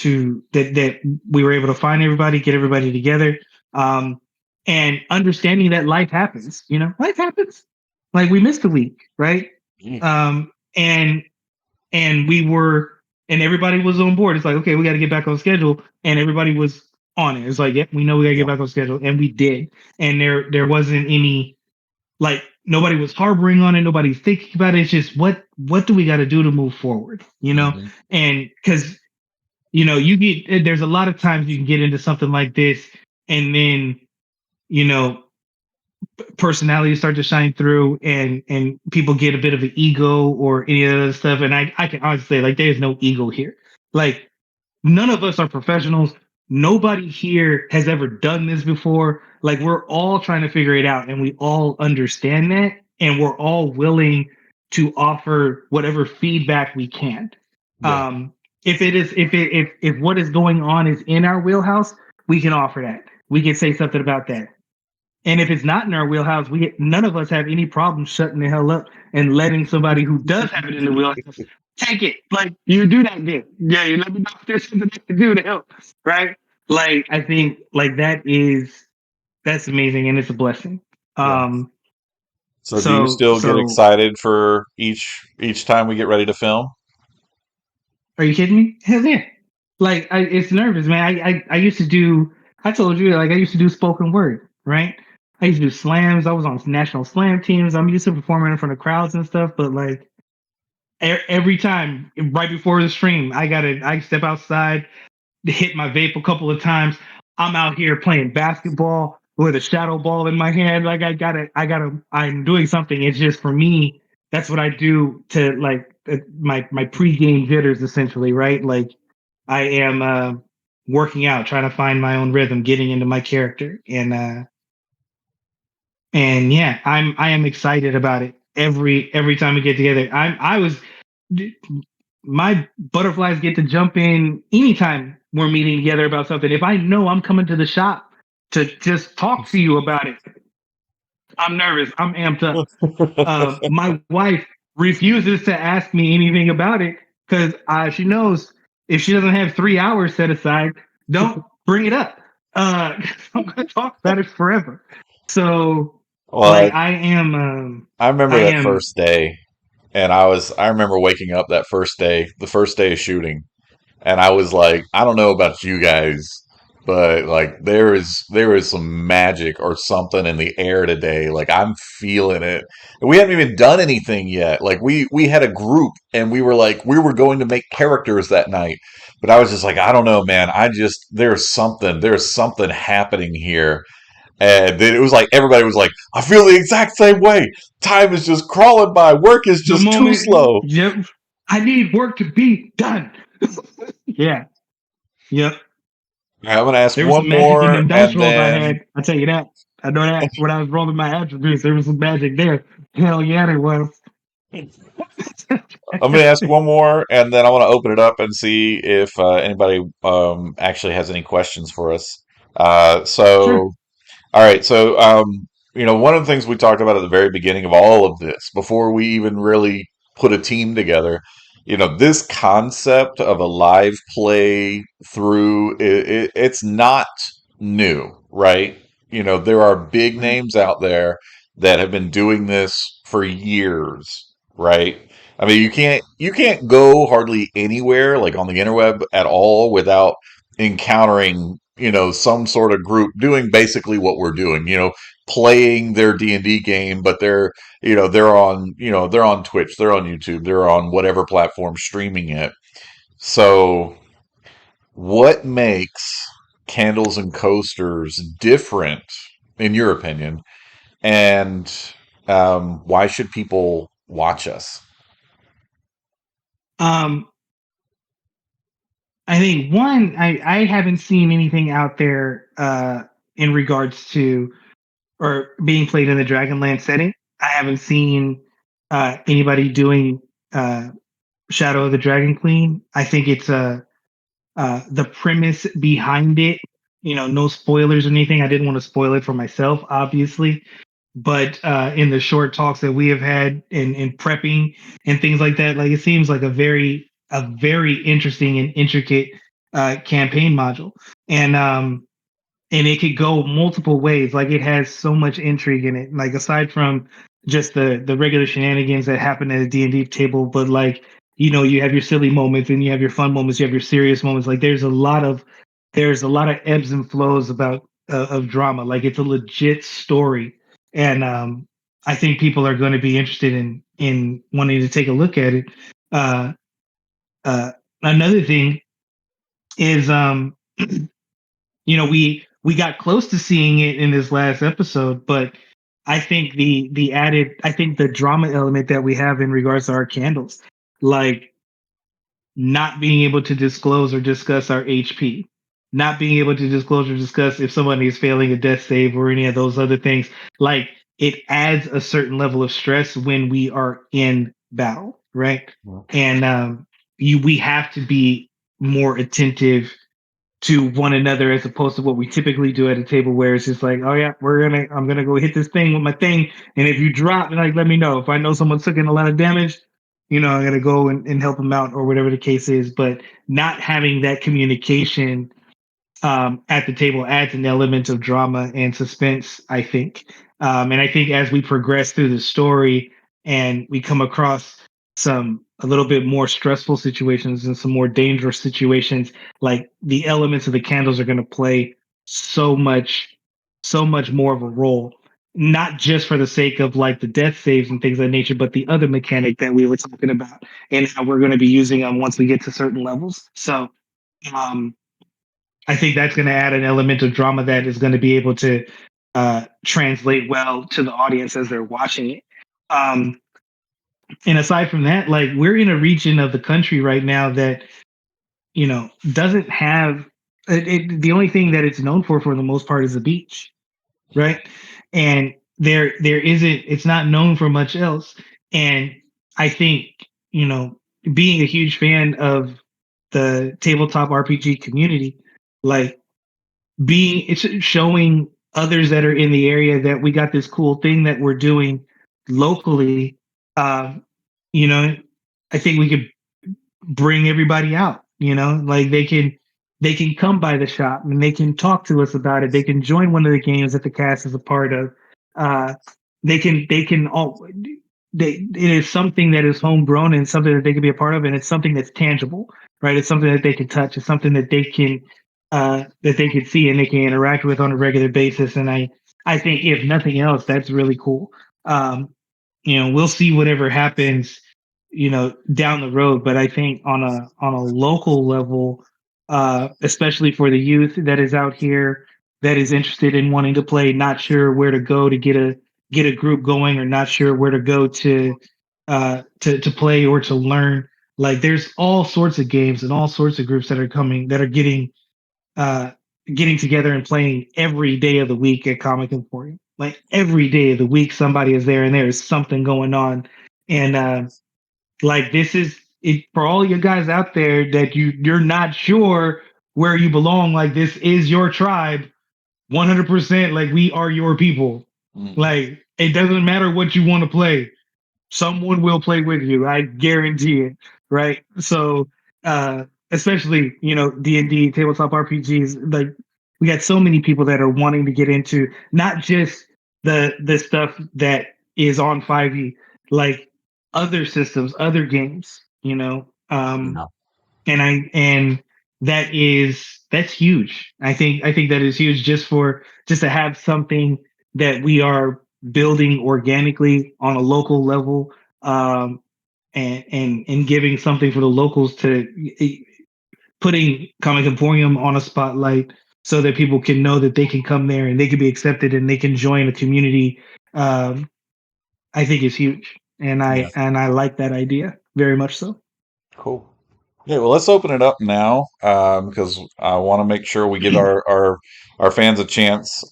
that we were able to find everybody, get everybody together, um, and understanding that life happens. Life happens. Like we missed a week, right? Yeah. Um, and and we were, and everybody was on board. It's like, okay, we got to get back on schedule, and everybody was on it. It's like, yeah, we know we got to get Yeah. back on schedule, and we did. And there wasn't any like nobody was harboring on it, nobody's thinking about it. It's just what do we got to do to move forward, Hmm. and because there's a lot of times you can get into something like this, and then you know personalities start to shine through, and people get a bit of an ego or any other stuff, and I can honestly say, like, there's no ego here. Like, none of us are professionals. Nobody here has ever done this before. Like, we're all trying to figure it out, and we all understand that, and we're all willing to offer whatever feedback we can. Yeah. Um, if what is going on is in our wheelhouse, we can offer that. We can say something about that. And if it's not in our wheelhouse, we none of us have any problem shutting the hell up and letting somebody who does have it in the wheelhouse take it. Like you do that bit. Yeah, you let me know if there's something I can do to help. Right? Like I think like that's amazing and it's a blessing. Yeah. Um So do you so still get so excited for each time we get ready to film? are you kidding me? Hell yeah. Like it's nervous, man. I used to do I told you like I used to do spoken word, right? I used to do slams. I was on national slam teams. I'm used to performing in front of crowds and stuff, but like every time right before the stream, I step outside to hit my vape a couple of times. I'm out here playing basketball with a shadow ball in my hand. Like I'm doing something. It's just for me. That's what I do to like my pregame jitters essentially, right? Like I am working out, trying to find my own rhythm, getting into my character, and And yeah, I am excited about it every time we get together. I was my butterflies get to jump in anytime we're meeting together about something. If I know I'm coming to the shop to just talk to you about it, I'm nervous. I'm amped up. My wife refuses to ask me anything about it because she knows if she doesn't have 3 hours set aside, don't bring it up. I'm going to talk about it forever. So, like, Well, I remember I that am first day, and I remember waking up that first day, the first day of shooting, and I was like, I don't know about you guys, but like there is some magic or something in the air today. Like I'm feeling it. And we haven't even done anything yet. Like we had a group and we were going to make characters that night. But I was just like, I don't know, man. There's something happening here. And then it was like everybody was like, I feel the exact same way. Time is just crawling by. Work is the just too moment. slow. Yep, I need work to be done. Yeah, yep. All right, I'm gonna ask There was one some magic in more, them dice and rolls I then had. I tell you that. I know that when I was rolling my attributes, there was some magic there. Hell yeah, there was. I'm going to ask one more, and then I want to open it up and see if anybody actually has any questions for us. Sure. All right. One of the things we talked about at the very beginning of all of this, before we even really put a team together, this concept of a live play through, it's not new, right? There are big Right. names out there that have been doing this for years, right? I mean, you can't go hardly anywhere like on the interweb at all without encountering some sort of group doing basically what we're doing, playing their D&D game, but they're on Twitch, they're on YouTube, they're on whatever platform streaming it. So what makes Candles and Coasters different in your opinion, and why should people watch us? Um, I think one, I haven't seen anything out there in regards to or being played in the Dragonland setting. I haven't seen anybody doing Shadow of the Dragon Queen. I think it's the premise behind it. No spoilers or anything. I didn't want to spoil it for myself, obviously. But in the short talks that we have had in prepping and things like that, like it seems like a very interesting and intricate campaign module. And it could go multiple ways. Like it has so much intrigue in it. Like aside from just the regular shenanigans that happen at a D&D table, but like you have your silly moments and you have your fun moments, you have your serious moments. Like there's a lot of ebbs and flows about of drama. Like it's a legit story, and I think people are going to be interested in wanting to take a look at it. Uh, uh, Another thing is we got close to seeing it in this last episode, but I think the drama element that we have in regards to our candles, like not being able to disclose or discuss our HP, not being able to disclose or discuss if somebody is failing a death save or any of those other things, like it adds a certain level of stress when we are in battle, right? And we have to be more attentive to one another as opposed to what we typically do at a table where it's just like, oh yeah, I'm gonna go hit this thing with my thing, and if you drop, like let me know. If I know someone's taking a lot of damage, I'm gonna go and help them out or whatever the case is. But not having that communication at the table adds an element of drama and suspense, I think. And I think as we progress through the story and we come across some a little bit more stressful situations and some more dangerous situations, like the elements of the candles are going to play so much, so much more of a role. Not just for the sake of like the death saves and things of that nature, but the other mechanic that we were talking about and how we're going to be using them once we get to certain levels. So, um, I think that's going to add an element of drama that is going to be able to translate well to the audience as they're watching it. Um, and aside from that, like we're in a region of the country right now that doesn't have the only thing that it's known for the most part is the beach, right? And there isn't, it's not known for much else. And I think, being a huge fan of the tabletop RPG community, like it's showing others that are in the area that we got this cool thing that we're doing locally. Um, you know, I think we could bring everybody out, like they can come by the shop and they can talk to us about it. They can join one of the games that the cast is a part of. uh they can all it is something that is homegrown and something that they can be a part of, and it's something that's tangible, right? It's something that they can touch. It's something that they can see and they can interact with on a regular basis. And I think if nothing else, that's really cool. um we'll see whatever happens, down the road. But I think on a local level, especially for the youth that is out here that is interested in wanting to play, not sure where to go to get a group going, or not sure where to go to play or to learn. Like there's all sorts of games and all sorts of groups that are coming that are uh, getting together and playing every day of the week at Comic Emporium. Like every day of the week, somebody is there and there is something going on. And like this is it for all you guys out there that you're not sure where you belong. Like this is your tribe, 100%. Like we are your people. Mm. Like it doesn't matter what you want to play, someone will play with you. I guarantee it. Right. So, especially, D&D tabletop RPGs, like we got so many people that are wanting to get into not just the stuff that is on 5e, like other systems, other games, Yeah. and that's huge. I think that is huge, just to have something that we are building organically on a local level, and giving something for the locals to putting Comic Emporium on a spotlight so that people can know that they can come there and they can be accepted and they can join a community. um, I think is huge, and Yeah. I like that idea very much so. Cool. Yeah, well, let's open it up now because I want to make sure we get our fans a chance.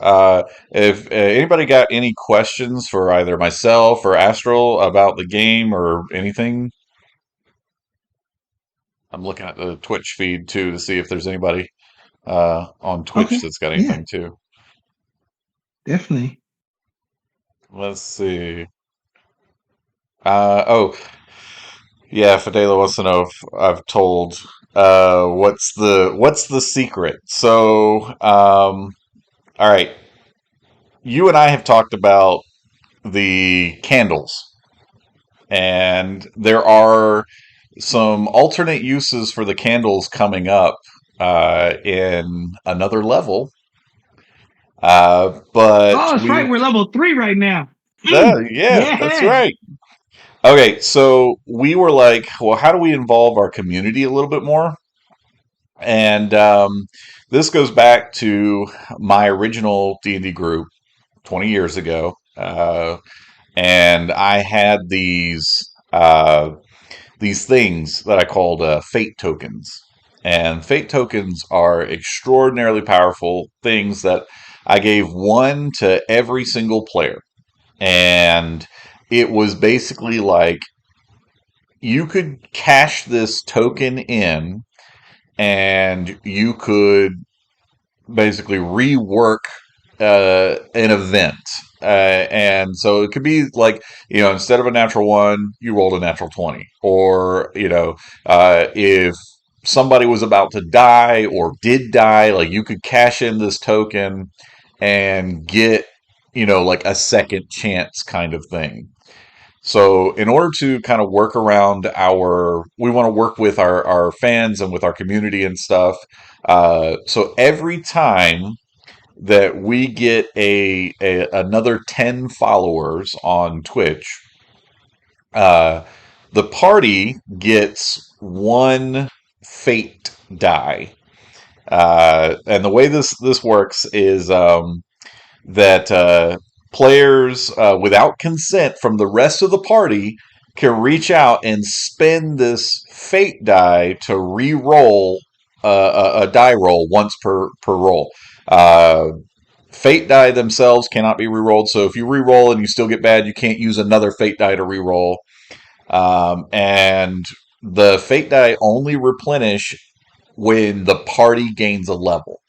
If anybody got any questions for either myself or Astral about the game or anything, I'm looking at the Twitch feed too to see if there's anybody on Twitch Okay. that's got Yeah, anything too. definitely. Let's see. Oh, yeah, Fadela wants to know if I've told what's the secret. So, all right, you and I have talked about the candles, and there are some alternate uses for the candles coming up in another level. But Oh, that's right. we, We're level 3 right now. Mm, yeah, that's yeah. right. Okay, so we were like, well, how do we involve our community a little bit more? And this goes back to my original D&D group 20 years ago. And I had these things that I called fate tokens. And fate tokens are extraordinarily powerful things that I gave one to every single player. And it was basically like you could cash this token in and you could basically rework an event. And so it could be like, instead of a natural one, you rolled a natural 20. Or, if somebody was about to die or did die, like you could cash in this token and get, like a second chance kind of thing. So, in order to kind of work around we want to work with our fans and with our community and stuff. So, every time that we get another 10 followers on Twitch, uh, the party gets one fate die. And the way this works is that players, without consent from the rest of the party, can reach out and spend this fate die to re-roll a die roll once per roll. Uh, Fate die themselves cannot be rerolled. So if you reroll and you still get bad, you can't use another fate die to reroll. And the fate die only replenish when the party gains a level.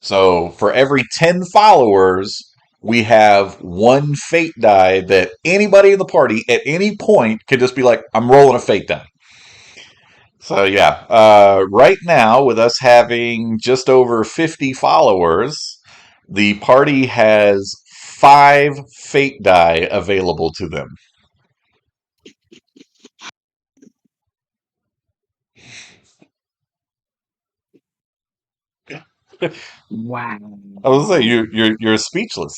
So for every 10 followers, we have one fate die that anybody in the party at any point could just be like, I'm rolling a fate die. So yeah, right now with us having just over 50 followers, the party has 5 fate die available to them. Wow. I was gonna say you're speechless.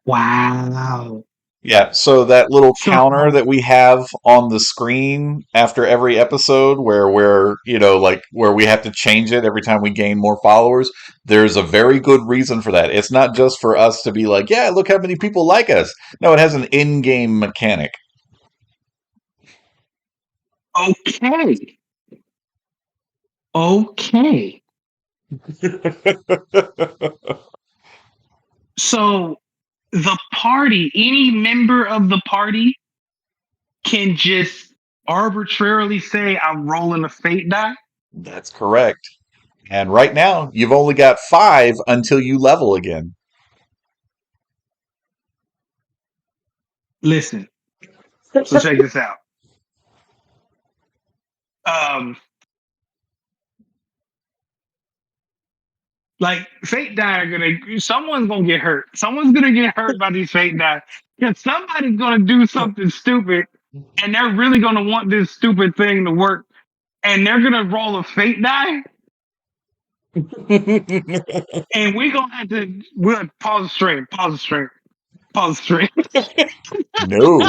Wow. Yeah, so that little So counter that we have on the screen after every episode where we're, like where we have to change it every time we gain more followers, there's a very good reason for that. It's not just for us to be like, yeah, look how many people like us. No, it has an in-game mechanic. okay. Okay. So the party, any member of the party can just arbitrarily say, I'm rolling a fate die. That's correct. And right now, you've only got 5 until you level again. Listen, so check this out. Like fate die are someone's gonna get hurt. Someone's gonna get hurt by these fate die. Because somebody's gonna do something stupid and they're really gonna want this stupid thing to work. And they're gonna roll a fate die. And we'll pause the stream, pause the stream, pause the stream. No.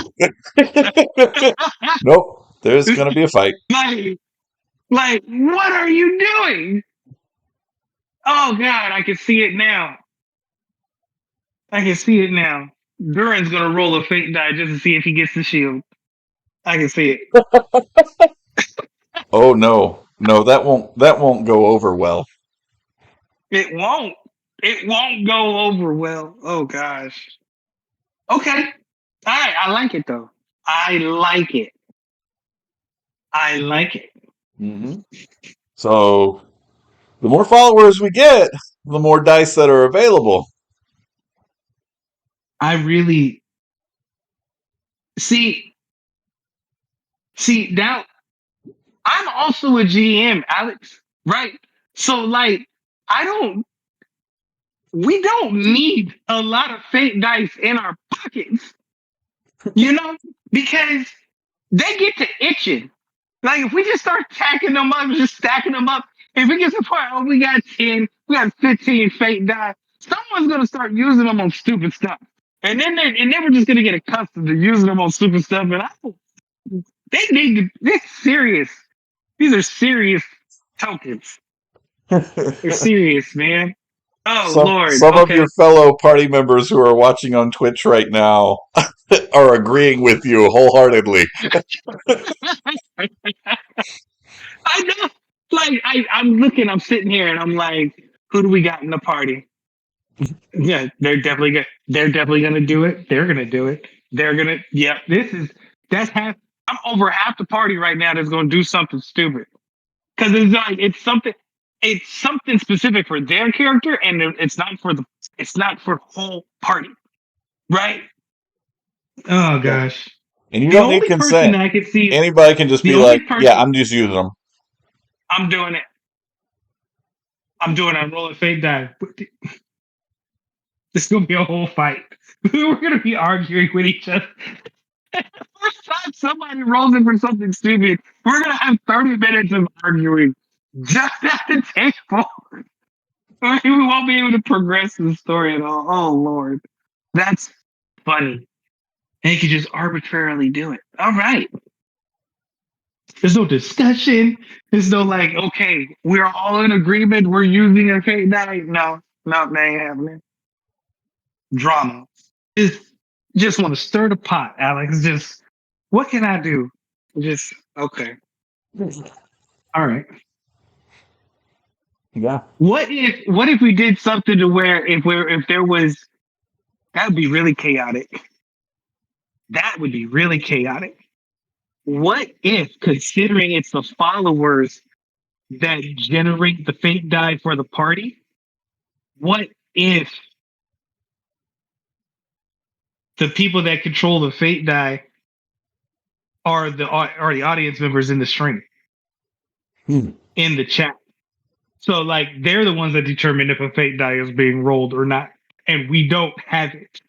Nope. There's going to be a fight. like, what are you doing? Oh God, I can see it now. I can see it now. Duran's gonna roll a fate die just to see if he gets the shield. I can see it. Oh no. No, that won't go over well. It won't. It won't go over well. Oh gosh. Okay. All right. I like it though. I like it. I like it. Mm-hmm. So the more followers we get, the more dice that are available. I really see. See now, I'm also a GM, Alex. Right? So like, I don't. We don't need a lot of fake dice in our pockets. You know, because they get to itching. Like if we just start tacking them up, just stacking them up, if it gets to the point, oh, we got 10, we got 15 fake die, someone's gonna start using them on stupid stuff. And then they were just gonna get accustomed to using them on stupid stuff. And they need to, they're serious. These are serious tokens. They're serious, man. Oh Lord. Some of Okay. your fellow party members who are watching on Twitch right now are agreeing with you wholeheartedly. I know. Like I'm looking, I'm sitting here and I'm like, who do we got in the party? Yeah, they're definitely gonna do it. They're gonna do it. They're gonna yeah, that's half I'm over half the party right now that's gonna do something stupid. Cause it's like it's something specific for their character and it's not for the whole party. Right? Oh Yeah. gosh. And you The don't need only person consent. that I could see Anybody can just the be only like, yeah, person I'm just using them. I'm doing it. I'm doing it. I'm rolling fade die. This is gonna be a whole fight. We're gonna be arguing with each other. First time somebody rolls in for something stupid, we're gonna have 30 minutes of arguing just at the table. We won't be able to progress the story at all. Oh Lord, that's funny. And you can just arbitrarily do it. All right. There's no discussion. There's no like, okay, we're all in agreement. We're using a fake die. No, that ain't happening. Drama. Just want to stir the pot, Alex. Just what can I do? Just okay. All right. Yeah. What if we did something to where if there was, that would be really chaotic. That would be really chaotic. What if, considering it's the followers that generate the fake die for the party, what if the people that control the fate die are the audience members in the stream, Hmm. in the chat? So like they're the ones that determine if a fate die is being rolled or not, and we don't have it.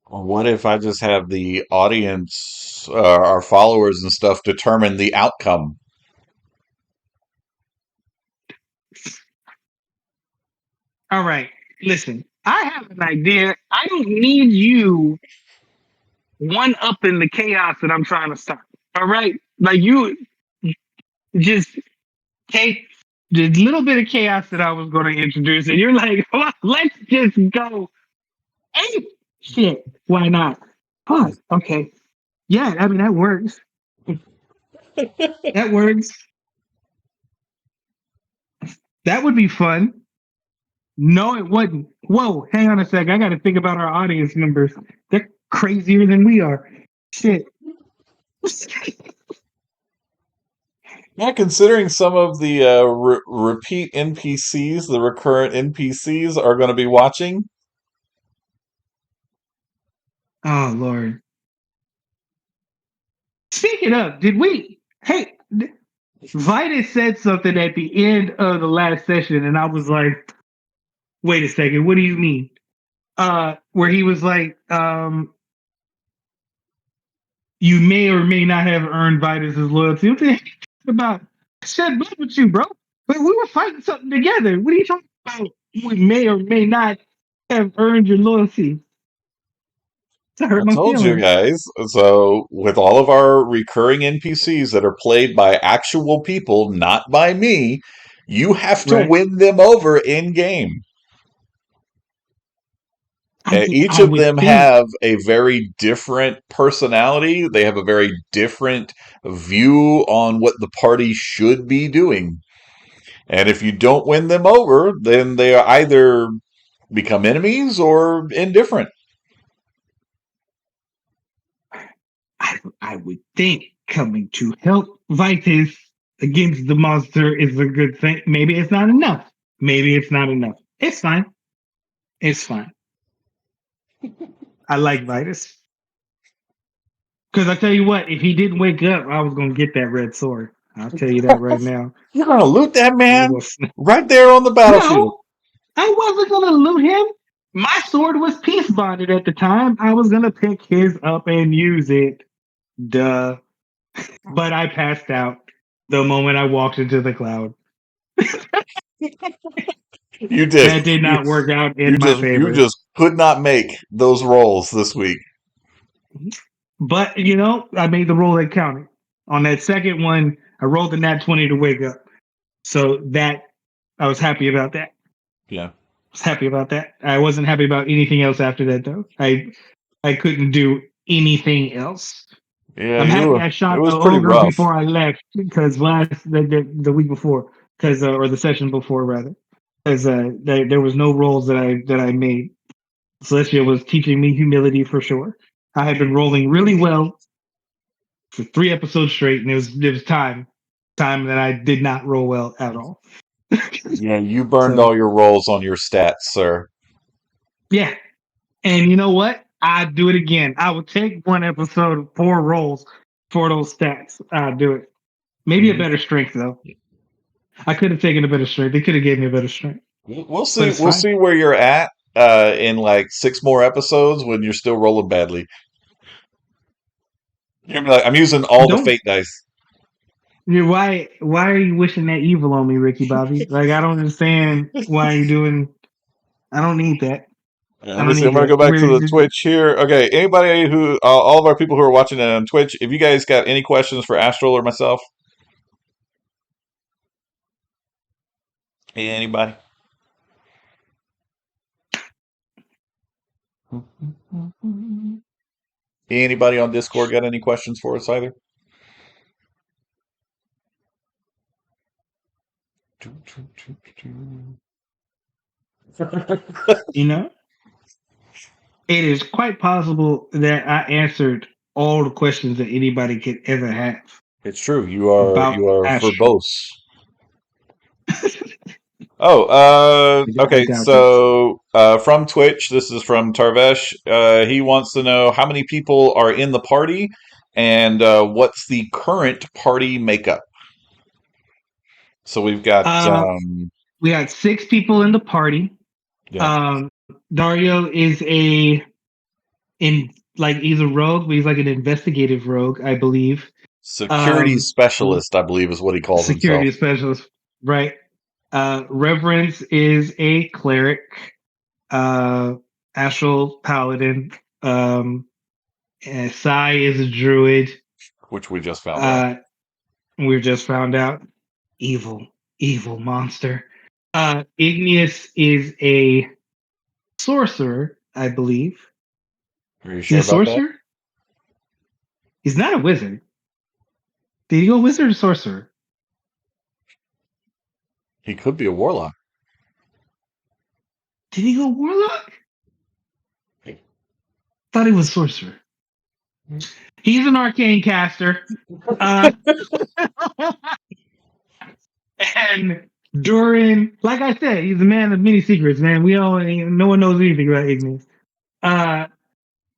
Or what if I just have the audience, our followers and stuff, determine the outcome? All right, listen, I have an idea. I don't need you one up in the chaos that I'm trying to start. All right, like you just take the little bit of chaos that I was going to introduce, and you're like, oh, let's just go. Hey, shit, why not? Oh, okay. Yeah, I mean, that works. That works. That would be fun. No, it wouldn't. Whoa, hang on a sec. I got to think about our audience members. They're crazier than we are. Shit. Yeah, considering some of the repeat NPCs, the recurrent NPCs are going to be watching. Oh, Lord. Speaking of, did we? Hey, Vitus said something at the end of the last session, and I was like, wait a second, what do you mean? Where he was like, you may or may not have earned Vitus's loyalty. What the heck are you talking about? I said blood with you, bro. But we were fighting something together. What are you talking about? We may or may not have earned your loyalty. To hurt I my told you feelings. guys. So, with all of our recurring NPCs that are played by actual people, not by me, you have to Right. win them over in game. Each I of would them think. have a very different personality. They have a very different view on what the party should be doing. And if you don't win them over, then they are either become enemies or indifferent. I would think coming to help Vitus against the monster is a good thing. Maybe it's not enough. Maybe it's not enough. It's fine. It's fine. I like Vitus. Because I tell you what, if he didn't wake up, I was gonna get that red sword. I'll tell you that right now. You're going to loot that I was man gonna right there on the battlefield. No, I wasn't gonna loot him. My sword was peace bonded at the time. I was gonna pick his up and use it. Duh. But I passed out the moment I walked into the cloud. You did. That did You not work out you in my just favor. just could not make those rolls this week. But I made the roll that counted. On that second one, I rolled the nat 20 to wake up. So that I was happy about that. Yeah. Was happy about that. I wasn't happy about anything else after that though. I couldn't do anything else. Yeah, I'm you happy were. I It shot the was pretty ogre rough. before I left because the week before, because or the session before rather, because there was no rolls that I made. Celestia was teaching me humility for sure. I had been rolling really well for 3 episodes straight, and it was time that I did not roll well at all. Yeah, you burned So all your rolls on your stats, sir. yeah, and you know what? I'd do it again. I would take 1 episode, 4 rolls for those stats. I'd do it. Maybe a Mhm. better strength though. I could have taken a better strength. They could have gave me a better strength, We'll but see. it's We'll fine. see where you're at in like 6 more episodes when you're still rolling badly. You're gonna be like, I'm using all the Don't. fate dice. Why are you wishing that evil on me, Ricky Bobby? Like I don't understand why you're doing. I don't need that. I Let me don't see. I'm need gonna that. go back to the Twitch here. Okay, anybody who, all of our people who are watching it on Twitch, if you guys got any questions for Astral or myself, anybody? Anybody on Discord got any questions for us either? You know, it is quite possible that I answered all the questions that anybody could ever have It's true. about You are Astral. verbose. Oh, I okay. doubt it. So, from Twitch, this is from Tarvesh. He wants to know how many people are in the party and what's the current party makeup. So we've got, Uh, we got 6 people in the party. yeah, Um, Dario is he's a rogue, but he's like an investigative rogue, I believe. security Um, specialist, I believe, is what he calls himself. security specialist, right? Reverence is a cleric. Uh, Astral paladin. And Sai is a druid. Which we just found out. Uh, we just found out. Evil, evil monster. Igneous is a sorcerer, I believe. Are you He's sure a about that? sorcerer? He's not a wizard. Did he go wizard or sorcerer? He could be a warlock. Did he go warlock? Thought he was sorcerer. He's an arcane caster. Uh, and during, like I said, he's a man of many secrets, man. No one knows anything about Igneous.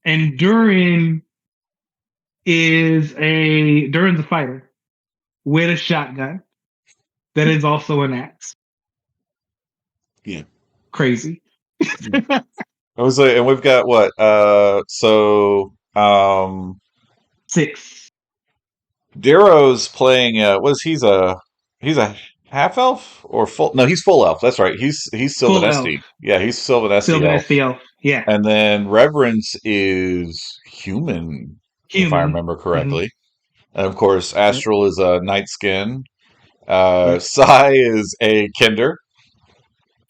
And Durin's a fighter with a shotgun that is also an axe. Yeah. Crazy. I was like, and we've got what? 6. Darrow's playing. He's a half elf or full? No, he's full elf. That's right. He's Full elf. Sylvanesti. Yeah, he's Sylvanesti Sylvan elf. S. elf. Yeah. And then Reverence is human, if I Human. remember Mm-hmm. correctly. And of course, Yep. Astral is a night skin. Yep. Sai is a Kinder.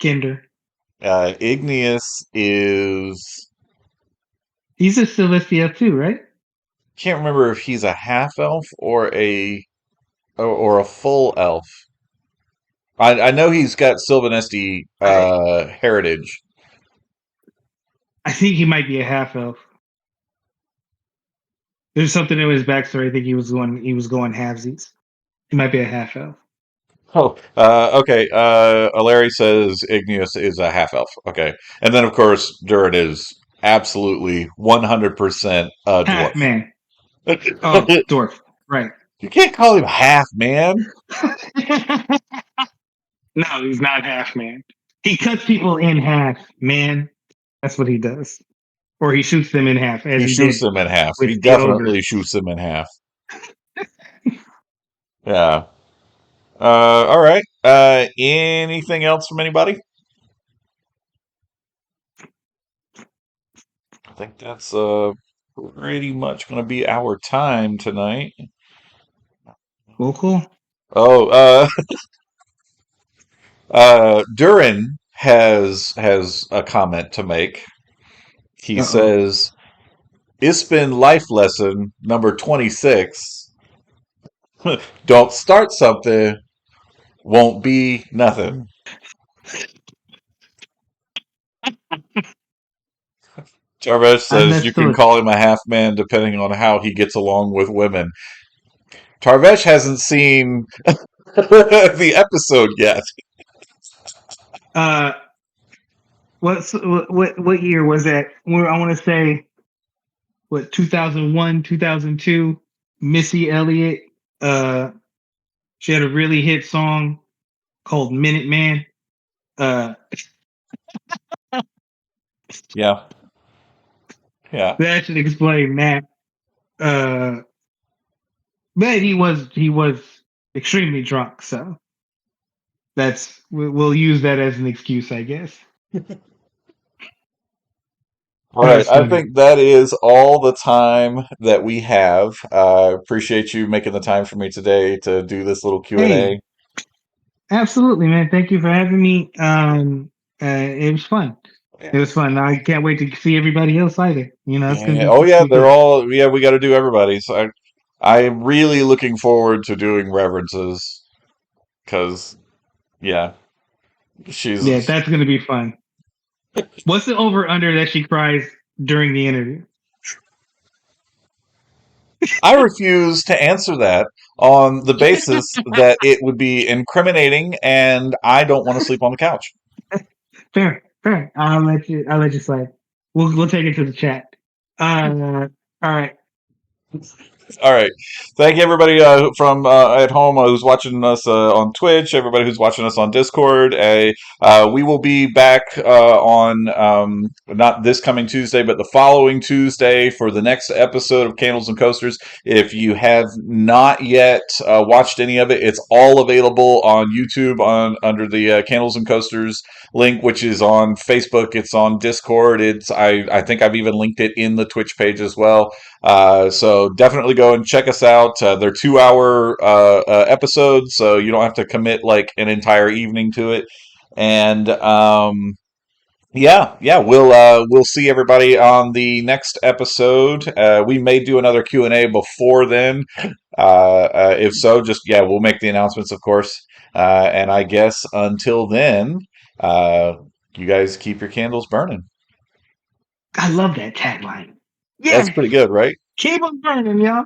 Kinder. Igneous is. He's a Celestia too, right? Can't remember if he's a half elf or a full elf. I know he's got Sylvanesti I heritage. I think he might be a half elf. There's something in his backstory. I think he was going halvesies. He might be a half elf. Oh, okay. Larry says Igneous is a half elf. Okay, and then of course Durin is absolutely 100% a Half dwarf. man. Oh, dwarf. Right. You can't call him half man. No, he's not half man. He cuts people in half, man. That's what he does. Or he shoots them in half, as He he shoots did them in half. with He the ogre. definitely shoots them in half. Yeah. All right. Anything else from anybody? I think that's pretty much going to be our time tonight. Cool. Oh, Durin has a comment to make. He Uh-oh. says, "Ispin life lesson number 26. Don't start something, won't be nothing." Jarvis says you can Understood. call him a half man depending on how he gets along with women. Tarvesh hasn't seen the episode yet. Uh, what year was that? I want to say, 2001, 2002. Missy Elliott. Uh, she had a really hit song called "Minute Man." Uh, Yeah. Yeah. that should explain that. Uh, but he was extremely drunk, so we'll use that as an excuse, I guess. All right. That's I funny. think that is all the time that we have. Appreciate you making the time for me today to do this little Q&A. Hey, absolutely, man. Thank you for having me. It was fun. It was fun. I can't wait to see everybody else either. Yeah. It's Oh, gonna yeah. be They're good. all. Yeah, we got to do everybody. So I'm really looking forward to doing references because Yeah, Yeah, she's. that's gonna be fun. What's the over under that she cries during the interview? I refuse to answer that on the basis that it would be incriminating, and I don't want to sleep on the couch. Fair, fair. I'll let you slide. We'll take it to the chat. All right. All right. Thank you, everybody from at home who's watching us on Twitch, everybody who's watching us on Discord. We will be back on not this coming Tuesday, but the following Tuesday for the next episode of Candles and Coasters. If you have not yet watched any of it, it's all available on YouTube on under the Candles and Coasters link, which is on Facebook. It's on Discord. I think I've even linked it in the Twitch page as well. So definitely go and check us out. They're 2 hour episodes, so you don't have to commit like an entire evening to it. And yeah, we'll see everybody on the next episode. We may do another Q&A before then. If so, just yeah, we'll make the announcements, of course. And I guess until then, uh, you guys keep your candles burning. I love that tagline. That's Yes, pretty good, right? keep them burning, y'all.